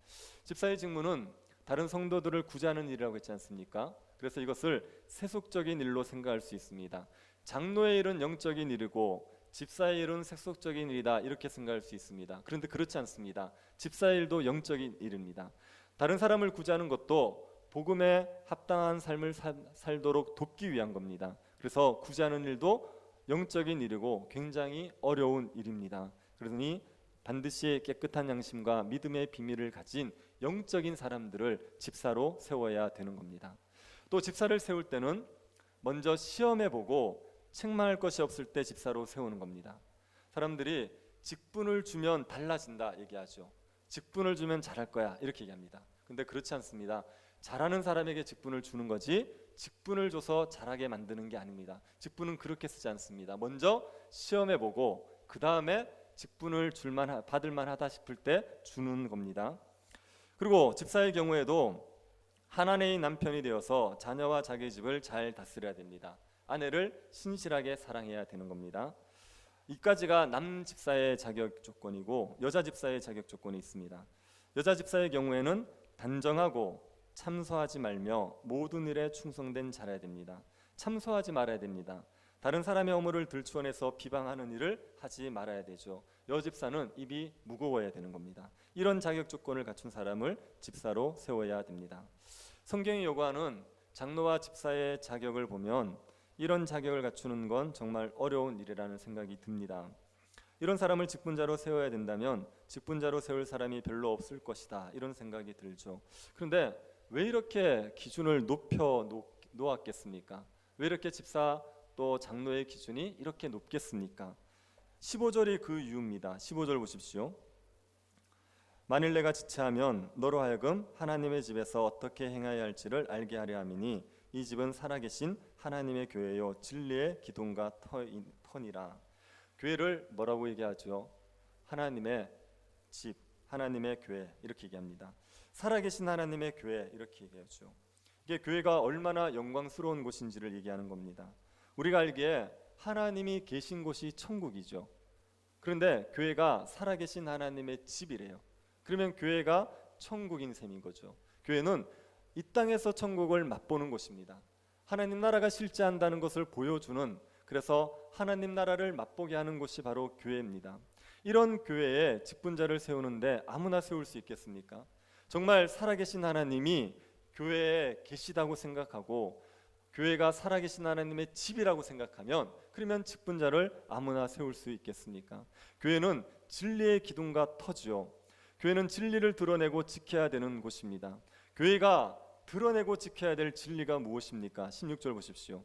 집사의 직무는 다른 성도들을 구제하는 일이라고 했지 않습니까? 그래서 이것을 세속적인 일로 생각할 수 있습니다. 장로의 일은 영적인 일이고 집사의 일은 세속적인 일이다, 이렇게 생각할 수 있습니다. 그런데 그렇지 않습니다. 집사의 일도 영적인 일입니다. 다른 사람을 구제하는 것도 복음에 합당한 삶을 살도록 돕기 위한 겁니다. 그래서 구제하는 일도 영적인 일이고 굉장히 어려운 일입니다. 그러니 반드시 깨끗한 양심과 믿음의 비밀을 가진 영적인 사람들을 집사로 세워야 되는 겁니다. 또 집사를 세울 때는 먼저 시험해보고 책망할 것이 없을 때 집사로 세우는 겁니다. 사람들이 직분을 주면 달라진다 얘기하죠. 직분을 주면 잘할 거야, 이렇게 얘기합니다. 근데 그렇지 않습니다. 잘하는 사람에게 직분을 주는 거지 직분을 줘서 잘하게 만드는 게 아닙니다. 직분은 그렇게 쓰지 않습니다. 먼저 시험해보고 그 다음에 직분을 받을 만하다 싶을 때 주는 겁니다. 그리고 집사의 경우에도 하나님의 남편이 되어서 자녀와 자기 집을 잘 다스려야 됩니다. 아내를 신실하게 사랑해야 되는 겁니다. 이까지가 남 집사의 자격 조건이고 여자 집사의 자격 조건이 있습니다. 여자 집사의 경우에는 단정하고 참소하지 말며 모든 일에 충성된 자라야 됩니다. 참소하지 말아야 됩니다. 다른 사람의 허물을 들추어내서 비방하는 일을 하지 말아야 되죠. 여집사는 입이 무거워야 되는 겁니다. 이런 자격 조건을 갖춘 사람을 집사로 세워야 됩니다. 성경이 요구하는 장로와 집사의 자격을 보면 이런 자격을 갖추는 건 정말 어려운 일이라는 생각이 듭니다. 이런 사람을 직분자로 세워야 된다면 직분자로 세울 사람이 별로 없을 것이다, 이런 생각이 들죠. 그런데 왜 이렇게 기준을 높여 놓았겠습니까? 왜 이렇게 집사 또 장로의 기준이 이렇게 높겠습니까? 15절이 그 이유입니다. 15절 보십시오. 만일 내가 지체하면 너로 하여금 하나님의 집에서 어떻게 행해야 할지를 알게 하려 함이니 이 집은 살아계신 하나님의 교회요 진리의 기둥과 터니라. 교회를 뭐라고 얘기하죠? 하나님의 집, 하나님의 교회, 이렇게 얘기합니다. 살아계신 하나님의 교회, 이렇게 얘기하죠. 이게 교회가 얼마나 영광스러운 곳인지를 얘기하는 겁니다. 우리가 알기에 하나님이 계신 곳이 천국이죠. 그런데 교회가 살아계신 하나님의 집이래요. 그러면 교회가 천국인 셈인 거죠. 교회는 이 땅에서 천국을 맛보는 곳입니다. 하나님 나라가 실제한다는 것을 보여주는, 그래서 하나님 나라를 맛보게 하는 곳이 바로 교회입니다. 이런 교회에 직분자를 세우는데 아무나 세울 수 있겠습니까? 정말 살아계신 하나님이 교회에 계시다고 생각하고 교회가 살아계신 하나님의 집이라고 생각하면 그러면 직분자를 아무나 세울 수 있겠습니까? 교회는 진리의 기둥과 터지요. 교회는 진리를 드러내고 지켜야 되는 곳입니다. 교회가 드러내고 지켜야 될 진리가 무엇입니까? 16절 보십시오.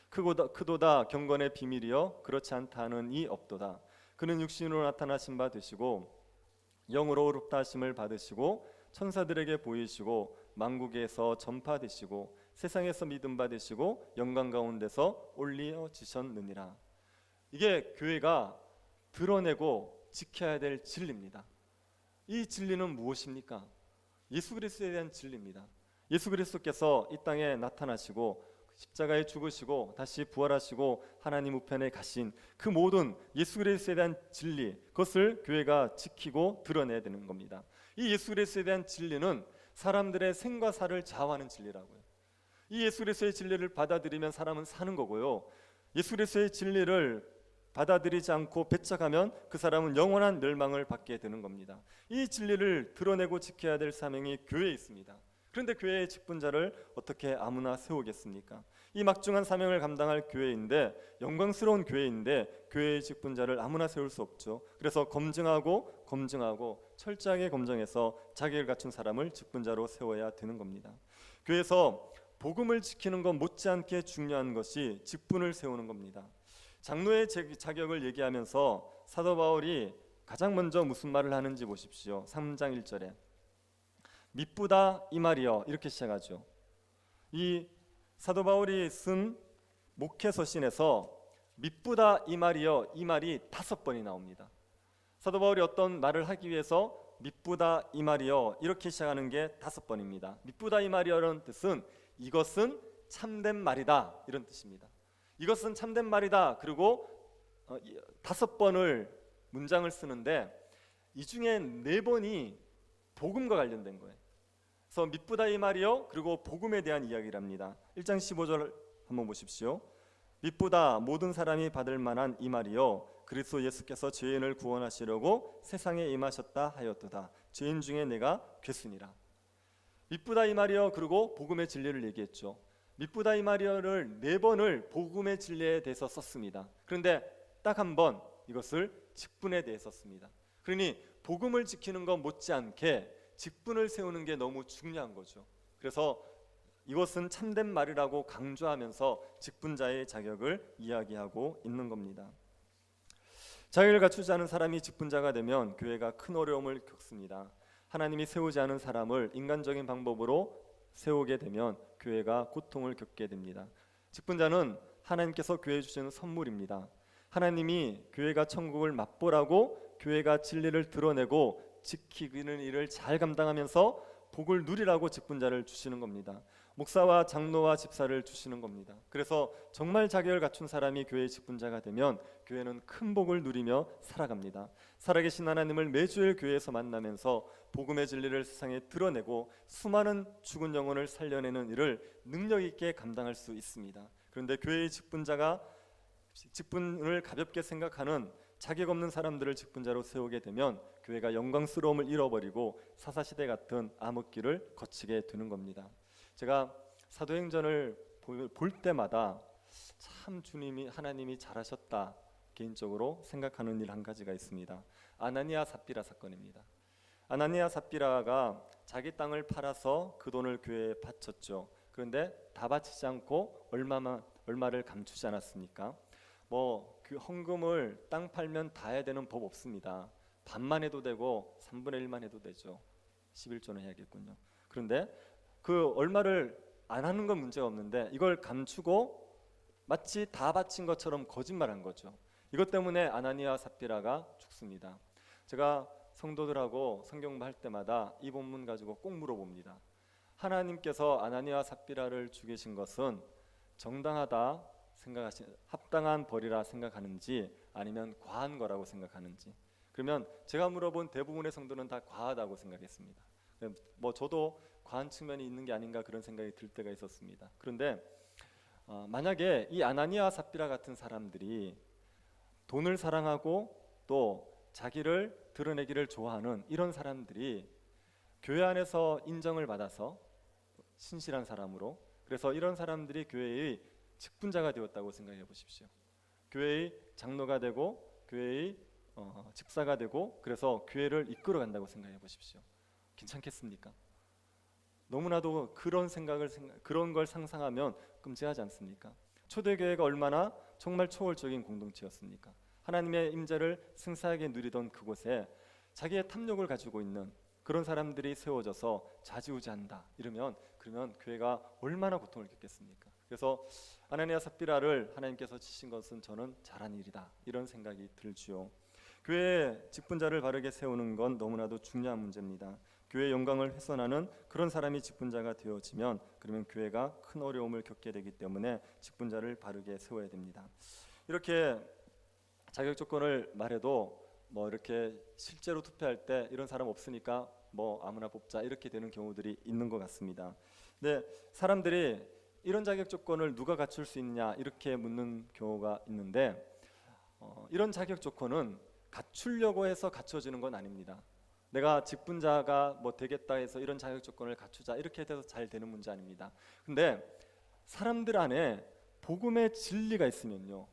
크도다 경건의 비밀이여 그렇지 않다는 이 없도다. 그는 육신으로 나타나신 바 되시고 영으로 의롭다 하심을 받으시고 천사들에게 보이시고 만국에서 전파되시고 세상에서 믿음 받으시고 영광 가운데서 올리어지셨느니라. 이게 교회가 드러내고 지켜야 될 진리입니다. 이 진리는 무엇입니까? 예수 그리스도에 대한 진리입니다. 예수 그리스도께서 이 땅에 나타나시고 십자가에 죽으시고 다시 부활하시고 하나님 우편에 가신 그 모든 예수 그리스도에 대한 진리, 그것을 교회가 지키고 드러내야 되는 겁니다. 이 예수 그리스도에 대한 진리는 사람들의 생과 사를 좌우하는 진리라고요. 이 예수 그리스도의 진리를 받아들이면 사람은 사는 거고요, 예수 그리스도의 진리를 받아들이지 않고 배척하면 그 사람은 영원한 멸망을 받게 되는 겁니다. 이 진리를 드러내고 지켜야 될 사명이 교회에 있습니다. 그런데 교회의 직분자를 어떻게 아무나 세우겠습니까? 이 막중한 사명을 감당할 교회인데, 영광스러운 교회인데 교회의 직분자를 아무나 세울 수 없죠. 그래서 검증하고 철저하게 검증해서 자격을 갖춘 사람을 직분자로 세워야 되는 겁니다. 교회에서 복음을 지키는 것 못지않게 중요한 것이 직분을 세우는 겁니다. 장로의 자격을 얘기하면서 사도 바울이 가장 먼저 무슨 말을 하는지 보십시오. 3장 1절에 미쁘다 이 말이여, 이렇게 시작하죠. 이 사도 바울이 쓴 목회서신에서 미쁘다 이 말이여, 이 말이 5번이 나옵니다. 사도 바울이 어떤 말을 하기 위해서 미쁘다 이 말이여 이렇게 시작하는 게 5번입니다. 미쁘다 이 말이여라는 뜻은 이것은 참된 말이다, 이런 뜻입니다. 이것은 참된 말이다. 그리고 5번을 문장을 쓰는데 이 중에 4번이 복음과 관련된 거예요. 그래서 미쁘다 이 말이요, 그리고 복음에 대한 이야기를 합니다. 1장 15절 한번 보십시오. 미쁘다 모든 사람이 받을 만한 이 말이요, 그리스도 예수께서 죄인을 구원하시려고 세상에 임하셨다 하였도다. 죄인 중에 내가 괴순이라. 미쁘다 이 말이요, 그리고 복음의 진리를 얘기했죠. 미쁘다 이 말이여를 4번을 복음의 진리에 대해서 썼습니다. 그런데 딱 한 번 이것을 직분에 대해 썼습니다. 그러니 복음을 지키는 것 못지않게 직분을 세우는 게 너무 중요한 거죠. 그래서 이것은 참된 말이라고 강조하면서 직분자의 자격을 이야기하고 있는 겁니다. 자격을 갖추지 않은 사람이 직분자가 되면 교회가 큰 어려움을 겪습니다. 하나님이 세우지 않은 사람을 인간적인 방법으로 세우게 되면 교회가 고통을 겪게 됩니다. 직분자는 하나님께서 교회에 주시는 선물입니다. 하나님이 교회가 천국을 맛보라고 교회가 진리를 드러내고 지키는 일을 잘 감당하면서 복을 누리라고 직분자를 주시는 겁니다. 목사와 장로와 집사를 주시는 겁니다. 그래서 정말 자격을 갖춘 사람이 교회의 직분자가 되면 교회는 큰 복을 누리며 살아갑니다. 살아계신 하나님을 매주일 교회에서 만나면서 복음의 진리를 세상에 드러내고 수많은 죽은 영혼을 살려내는 일을 능력 있게 감당할 수 있습니다. 그런데 교회의 직분자가 직분을 가볍게 생각하는 자격 없는 사람들을 직분자로 세우게 되면 교회가 영광스러움을 잃어버리고 사사시대 같은 암흑기를 거치게 되는 겁니다. 제가 사도행전을 볼 때마다 참 하나님이 잘하셨다 개인적으로 생각하는 일 한 가지가 있습니다. 아나니아 삽비라 사건입니다. 아나니아 삽비라가 자기 땅을 팔아서 그 돈을 교회에 바쳤죠. 그런데 다 바치지 않고 얼마를 감추지 않았습니까? 그 헌금을 땅 팔면 다 해야 되는 법 없습니다. 반만 해도 되고 3분의 1만 해도 되죠. 11조는 해야겠군요. 그런데 그 얼마를 안 하는 건 문제가 없는데 이걸 감추고 마치 다 바친 것처럼 거짓말한 거죠. 이것 때문에 아나니아 삽비라가 죽습니다. 제가 성도들하고 성경 공부할 때마다 이 본문 가지고 꼭 물어봅니다. 하나님께서 아나니아 삽비라를 죽이신 것은 정당하다 합당한 벌이라 생각하는지 아니면 과한 거라고 생각하는지. 그러면 제가 물어본 대부분의 성도는 다 과하다고 생각했습니다. 저도 과한 측면이 있는 게 아닌가 그런 생각이 들 때가 있었습니다. 그런데 만약에 이 아나니아 삽비라 같은 사람들이 돈을 사랑하고 또 자기를 드러내기를 좋아하는 이런 사람들이 교회 안에서 인정을 받아서 신실한 사람으로, 그래서 이런 사람들이 교회의 직분자가 되었다고 생각해 보십시오. 교회의 장로가 되고 교회의 집사가 되고 그래서 교회를 이끌어 간다고 생각해 보십시오. 괜찮겠습니까? 너무나도 그런 걸 상상하면 끔찍하지 않습니까? 초대교회가 얼마나 정말 초월적인 공동체였습니까? 하나님의 임재를 승사하게 누리던 그곳에 자기의 탐욕을 가지고 있는 그런 사람들이 세워져서 좌지우지한다 그러면 교회가 얼마나 고통을 겪겠습니까? 그래서 아나니아 삽비라를 하나님께서 치신 것은 저는 잘한 일이다, 이런 생각이 들지요. 교회에 직분자를 바르게 세우는 건 너무나도 중요한 문제입니다. 교회의 영광을 훼손하는 그런 사람이 직분자가 되어지면 그러면 교회가 큰 어려움을 겪게 되기 때문에 직분자를 바르게 세워야 됩니다. 이렇게 자격 조건을 말해도 뭐 이렇게 실제로 투표할 때 이런 사람 없으니까 뭐 아무나 뽑자 이렇게 되는 경우들이 있는 것 같습니다. 근데 사람들이 이런 자격 조건을 누가 갖출 수 있냐 이렇게 묻는 경우가 있는데 이런 자격 조건은 갖추려고 해서 갖춰지는 건 아닙니다. 내가 직분자가 뭐 되겠다 해서 이런 자격 조건을 갖추자 이렇게 돼서 잘 되는 문제 아닙니다. 근데 사람들 안에 복음의 진리가 있으면요,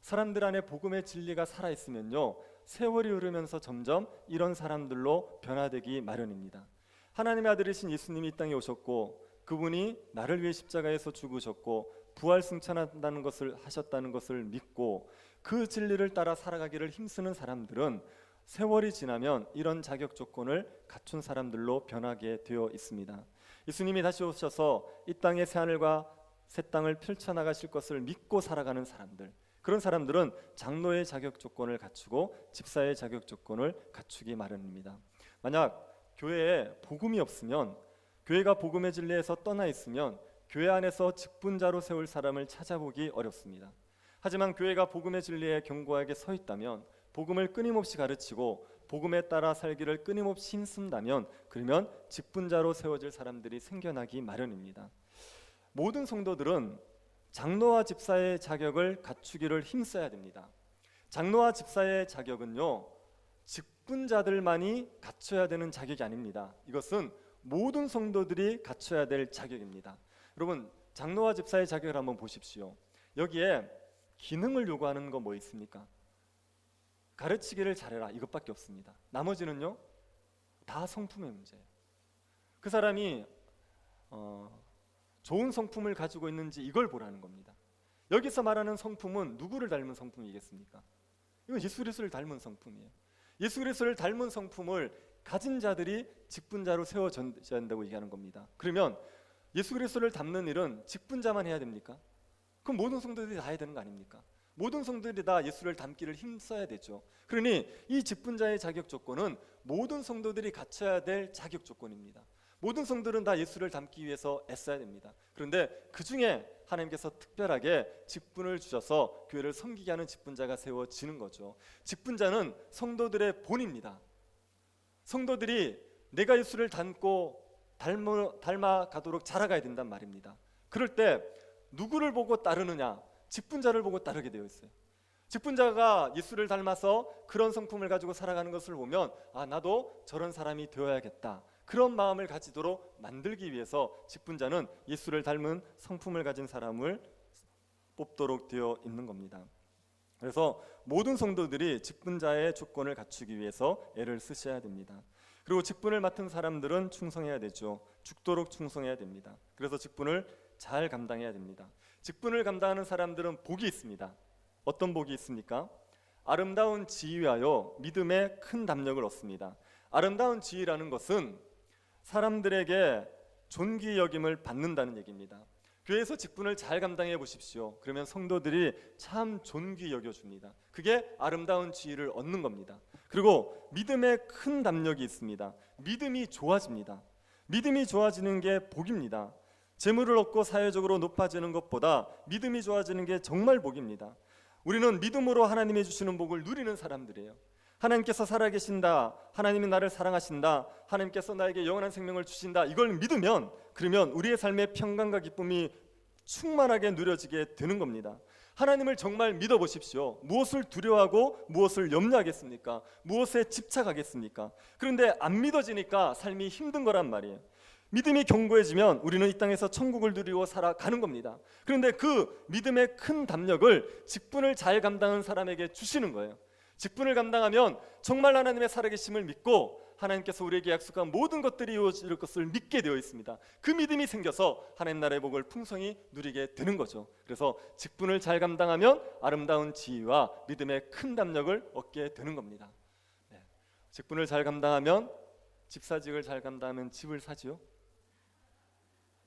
사람들 안에 복음의 진리가 살아있으면요, 세월이 흐르면서 점점 이런 사람들로 변화되기 마련입니다. 하나님의 아들이신 예수님이 이 땅에 오셨고 그분이 나를 위해 십자가에서 죽으셨고 부활 승천한다는 것을 하셨다는 것을 믿고 그 진리를 따라 살아가기를 힘쓰는 사람들은 세월이 지나면 이런 자격 조건을 갖춘 사람들로 변하게 되어 있습니다. 예수님이 다시 오셔서 이 땅의 새하늘과 새 땅을 펼쳐나가실 것을 믿고 살아가는 사람들, 그런 사람들은 장로의 자격 조건을 갖추고 집사의 자격 조건을 갖추기 마련입니다. 만약 교회에 복음이 없으면, 교회가 복음의 진리에서 떠나 있으면 교회 안에서 직분자로 세울 사람을 찾아보기 어렵습니다. 하지만 교회가 복음의 진리에 견고하게 서 있다면, 복음을 끊임없이 가르치고 복음에 따라 살기를 끊임없이 힘쓴다면 그러면 직분자로 세워질 사람들이 생겨나기 마련입니다. 모든 성도들은 장로와 집사의 자격을 갖추기를 힘써야 됩니다. 장로와 집사의 자격은요, 직분자들만이 갖춰야 되는 자격이 아닙니다. 이것은 모든 성도들이 갖춰야 될 자격입니다. 여러분, 장로와 집사의 자격을 한번 보십시오. 여기에 기능을 요구하는 거 뭐 있습니까? 가르치기를 잘해라, 이것밖에 없습니다. 나머지는요 다 성품의 문제예요. 그 사람이 좋은 성품을 가지고 있는지 이걸 보라는 겁니다. 여기서 말하는 성품은 누구를 닮은 성품이겠습니까? 이건 예수 그리스도를 닮은 성품이에요. 예수 그리스도를 닮은 성품을 가진 자들이 직분자로 세워져야 한다고 얘기하는 겁니다. 그러면 예수 그리스도를 닮는 일은 직분자만 해야 됩니까? 그럼 모든 성도들이 다 해야 되는 거 아닙니까? 모든 성도들이 다 예수를 닮기를 힘써야 되죠. 그러니 이 직분자의 자격 조건은 모든 성도들이 갖춰야 될 자격 조건입니다. 모든 성도들은 다 예수를 닮기 위해서 애써야 됩니다. 그런데 그 중에 하나님께서 특별하게 직분을 주셔서 교회를 섬기게 하는 직분자가 세워지는 거죠. 직분자는 성도들의 본입니다. 성도들이 내가 예수를 닮아가도록 자라가야 된단 말입니다. 그럴 때 누구를 보고 따르느냐? 직분자를 보고 따르게 되어 있어요. 직분자가 예수를 닮아서 그런 성품을 가지고 살아가는 것을 보면 나도 저런 사람이 되어야겠다, 그런 마음을 가지도록 만들기 위해서 직분자는 예수를 닮은 성품을 가진 사람을 뽑도록 되어 있는 겁니다. 그래서 모든 성도들이 직분자의 조건을 갖추기 위해서 애를 쓰셔야 됩니다. 그리고 직분을 맡은 사람들은 충성해야 되죠. 죽도록 충성해야 됩니다. 그래서 직분을 잘 감당해야 됩니다. 직분을 감당하는 사람들은 복이 있습니다. 어떤 복이 있습니까? 아름다운 지위하여 믿음의 큰 담력을 얻습니다. 아름다운 지위라는 것은 사람들에게 존귀 여김을 받는다는 얘기입니다. 교회에서 직분을 잘 감당해 보십시오. 그러면 성도들이 참 존귀 여겨줍니다. 그게 아름다운 지위를 얻는 겁니다. 그리고 믿음의 큰 담력이 있습니다. 믿음이 좋아집니다. 믿음이 좋아지는 게 복입니다. 재물을 얻고 사회적으로 높아지는 것보다 믿음이 좋아지는 게 정말 복입니다. 우리는 믿음으로 하나님이 주시는 복을 누리는 사람들이에요. 하나님께서 살아계신다, 하나님이 나를 사랑하신다, 하나님께서 나에게 영원한 생명을 주신다, 이걸 믿으면 그러면 우리의 삶의 평강과 기쁨이 충만하게 누려지게 되는 겁니다. 하나님을 정말 믿어보십시오. 무엇을 두려워하고 무엇을 염려하겠습니까? 무엇에 집착하겠습니까? 그런데 안 믿어지니까 삶이 힘든 거란 말이에요. 믿음이 견고해지면 우리는 이 땅에서 천국을 누리고 살아가는 겁니다. 그런데 그 믿음의 큰 담력을 직분을 잘 감당하는 사람에게 주시는 거예요. 직분을 감당하면 정말 하나님의 살아계심을 믿고 하나님께서 우리에게 약속한 모든 것들이 이루어질 것을 믿게 되어 있습니다. 그 믿음이 생겨서 하나님 나라의 복을 풍성히 누리게 되는 거죠. 그래서 직분을 잘 감당하면 아름다운 지위와 믿음의 큰 담력을 얻게 되는 겁니다. 직분을 잘 감당하면, 집사직을 잘 감당하면 집을 사지요.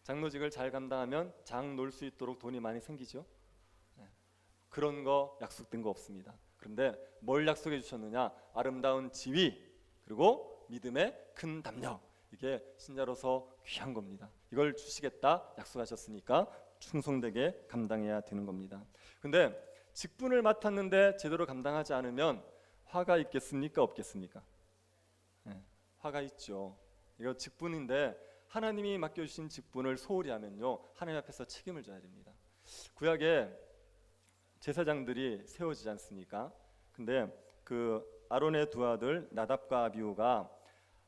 장로직을 잘 감당하면 장 놀 수 있도록 돈이 많이 생기죠. 그런 거 약속된 거 없습니다. 그런데 뭘 약속해 주셨느냐? 아름다운 지위 그리고 믿음의 큰 담력. 이게 신자로서 귀한 겁니다. 이걸 주시겠다 약속하셨으니까 충성되게 감당해야 되는 겁니다. 근데 직분을 맡았는데 제대로 감당하지 않으면 화가 있겠습니까? 없겠습니까? 화가 있죠. 이거 직분인데 하나님이 맡겨주신 직분을 소홀히 하면요, 하나님 앞에서 책임을 져야 됩니다. 구약에 제사장들이 세워지지 않습니까? 근데 그 아론의 두 아들 나답과 아비후가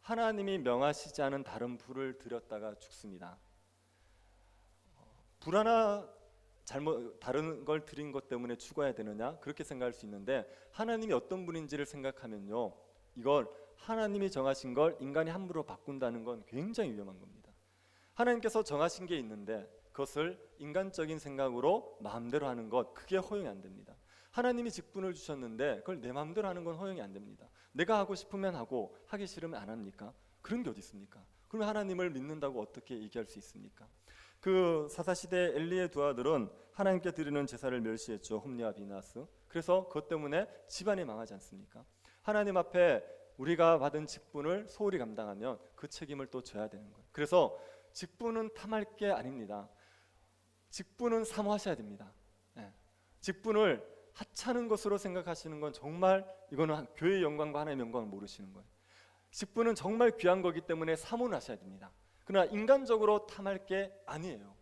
하나님이 명하시지 않은 다른 불을 들였다가 죽습니다. 불 하나 잘못 다른 걸 드린 것 때문에 죽어야 되느냐? 그렇게 생각할 수 있는데 하나님이 어떤 분인지를 생각하면요, 이걸 하나님이 정하신 걸 인간이 함부로 바꾼다는 건 굉장히 위험한 겁니다. 하나님께서 정하신 게 있는데 그것을 인간적인 생각으로 마음대로 하는 것, 그게 허용이 안 됩니다. 하나님이 직분을 주셨는데 그걸 내 마음대로 하는 건 허용이 안 됩니다. 내가 하고 싶으면 하고 하기 싫으면 안 합니까? 그런 게 어디 있습니까? 그러면 하나님을 믿는다고 어떻게 얘기할 수 있습니까? 그 사사시대 엘리의 두 아들은 하나님께 드리는 제사를 멸시했죠. 홈리와 비나스. 그래서 그것 때문에 집안이 망하지 않습니까? 하나님 앞에 우리가 받은 직분을 소홀히 감당하면 그 책임을 또 져야 되는 거예요. 그래서 직분은 탐할 게 아닙니다. 직분은 사모하셔야 됩니다. 직분을 하찮은 것으로 생각하시는 건 정말 이거는 교회의 영광과 하나님의 영광을 모르시는 거예요. 직분은 정말 귀한 거기 때문에 사모는 하셔야 됩니다. 그러나 인간적으로 탐할 게 아니에요.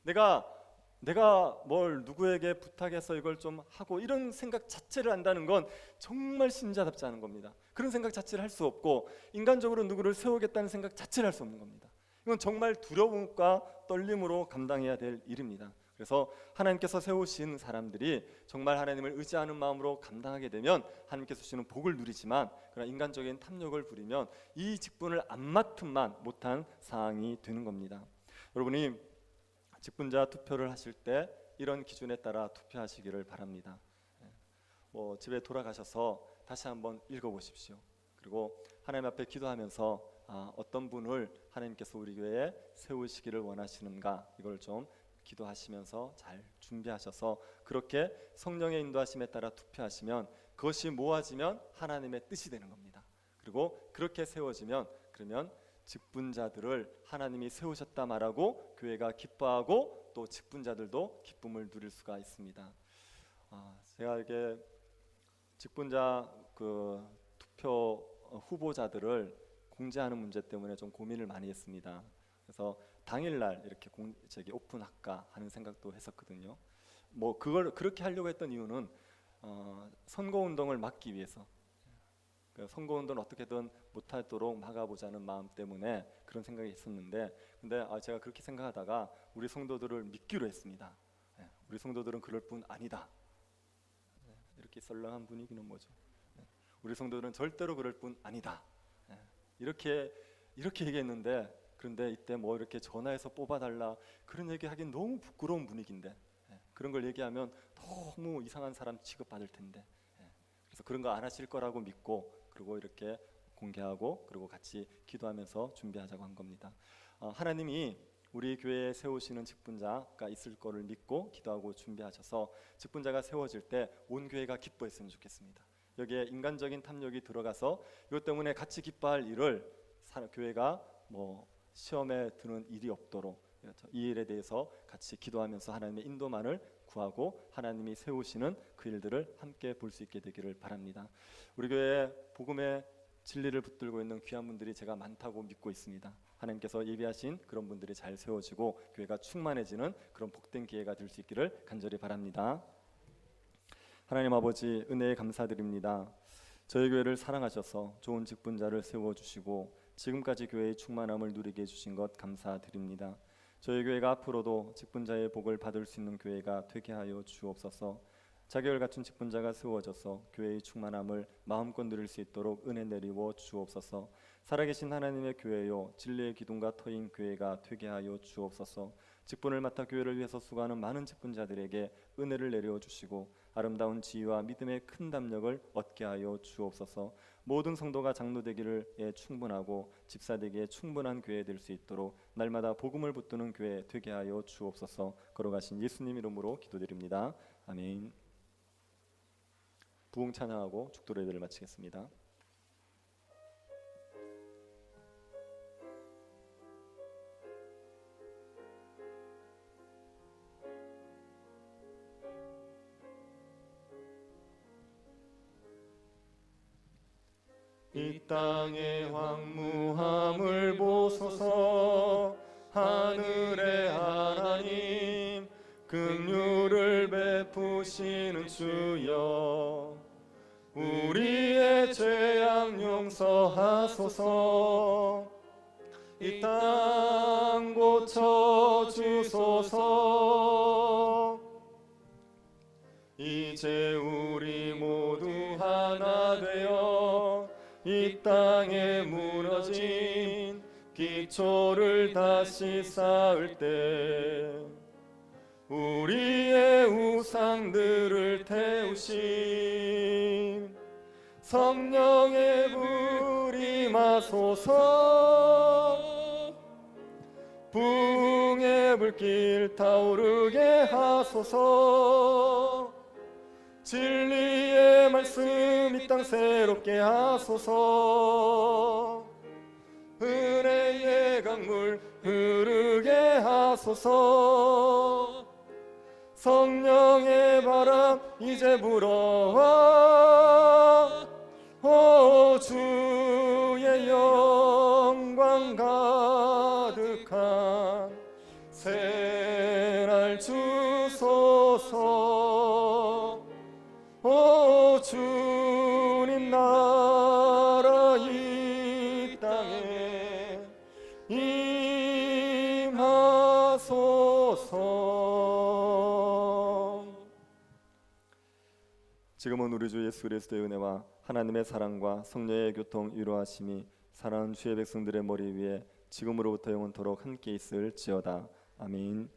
내가 뭘 누구에게 부탁해서 이걸 좀 하고 이런 생각 자체를 한다는 건 정말 신자답지 않은 겁니다. 그런 생각 자체를 할 수 없고 인간적으로 누구를 세우겠다는 생각 자체를 할 수 없는 겁니다. 이건 정말 두려움과 떨림으로 감당해야 될 일입니다. 그래서 하나님께서 세우신 사람들이 정말 하나님을 의지하는 마음으로 감당하게 되면 하나님께서 주시는 복을 누리지만, 그러나 인간적인 탐욕을 부리면 이 직분을 안 맡음만 못한 상황이 되는 겁니다. 여러분이 직분자 투표를 하실 때 이런 기준에 따라 투표하시기를 바랍니다. 집에 돌아가셔서 다시 한번 읽어보십시오. 그리고 하나님 앞에 기도하면서 어떤 분을 하나님께서 우리 교회에 세우시기를 원하시는가, 이걸 좀 기도하시면서 잘 준비하셔서 그렇게 성령의 인도하심에 따라 투표하시면 그것이 모아지면 하나님의 뜻이 되는 겁니다. 그리고 그렇게 세워지면 그러면 직분자들을 하나님이 세우셨다 말하고 교회가 기뻐하고 또 직분자들도 기쁨을 누릴 수가 있습니다. 제가 이게 직분자 그 투표 후보자들을 공지하는 문제 때문에 좀 고민을 많이 했습니다. 그래서 당일날 이렇게 오픈할까 하는 생각도 했었거든요. 그걸 그렇게 하려고 했던 이유는 선거운동을 막기 위해서, 선거운동을 어떻게든 못하도록 막아보자는 마음 때문에 그런 생각이 있었는데, 근데 제가 그렇게 생각하다가 우리 성도들을 믿기로 했습니다. 우리 성도들은 그럴 뿐 아니다. 이렇게 썰렁한 분위기는 뭐죠? 우리 성도들은 절대로 그럴 뿐 아니다. 이렇게 얘기했는데, 그런데 이때 이렇게 전화해서 뽑아달라 그런 얘기하기는 너무 부끄러운 분위기인데, 그런 걸 얘기하면 너무 이상한 사람 취급받을 텐데, 그래서 그런 거 안 하실 거라고 믿고, 그리고 이렇게 공개하고 그리고 같이 기도하면서 준비하자고 한 겁니다. 하나님이 우리 교회에 세우시는 직분자가 있을 거를 믿고 기도하고 준비하셔서 직분자가 세워질 때 온 교회가 기뻐했으면 좋겠습니다. 여기에 인간적인 탐욕이 들어가서 이것 때문에 같이 기뻐할 일을 교회가 시험에 드는 일이 없도록 이 일에 대해서 같이 기도하면서 하나님의 인도만을 구하고 하나님이 세우시는 그 일들을 함께 볼 수 있게 되기를 바랍니다. 우리 교회에 복음의 진리를 붙들고 있는 귀한 분들이 제가 많다고 믿고 있습니다. 하나님께서 예비하신 그런 분들이 잘 세워지고 교회가 충만해지는 그런 복된 기회가 될 수 있기를 간절히 바랍니다. 하나님 아버지, 은혜에 감사드립니다. 저희 교회를 사랑하셔서 좋은 직분자를 세워주시고 지금까지 교회의 충만함을 누리게 해주신 것 감사드립니다. 저희 교회가 앞으로도 직분자의 복을 받을 수 있는 교회가 되게 하여 주옵소서. 자격을 갖춘 직분자가 세워져서 교회의 충만함을 마음껏 누릴 수 있도록 은혜 내리워 주옵소서. 살아계신 하나님의 교회요, 진리의 기둥과 터인 교회가 되게 하여 주옵소서. 직분을 맡아 교회를 위해서 수고하는 많은 직분자들에게 은혜를 내려 주시고 아름다운 지위와 믿음의 큰 담력을 얻게 하여 주옵소서. 모든 성도가 장로 되기에 충분하고 집사 되기에 충분한 교회 될 수 있도록 날마다 복음을 붙드는 교회 되게 하여 주옵소서. 걸어가신 예수님 이름으로 기도드립니다. 아멘. 부흥 찬양하고 축도 예배를 마치겠습니다. 이 땅의 황무함을 보소서. 하늘의 하나님 긍휼을 베푸시는 주여, 우리의 죄악 용서하소서. 이 땅 고쳐 주소서. 이제 우리 모두 하나 되어 이 땅에 무너진 기초를 다시 쌓을 때 우리의 우상들을 태우신 성령의 불이 임하소서. 부흥의 불길 타오르게 하소서. 진리의 말씀 이 땅 새롭게 하소서. 은혜의 강물 흐르게 하소서. 성령의 바람 이제 불어와 오 주의 영광 가득한 새날 주소서. 오 주님 나라 이 땅에 임하소서. 지금은 우리 주 예수 그리스도의 은혜와 하나님의 사랑과 성령의 교통 위로하심이 사랑하는 주의 백성들의 머리 위에 지금으로부터 영원토록 함께 있을지어다. 아멘.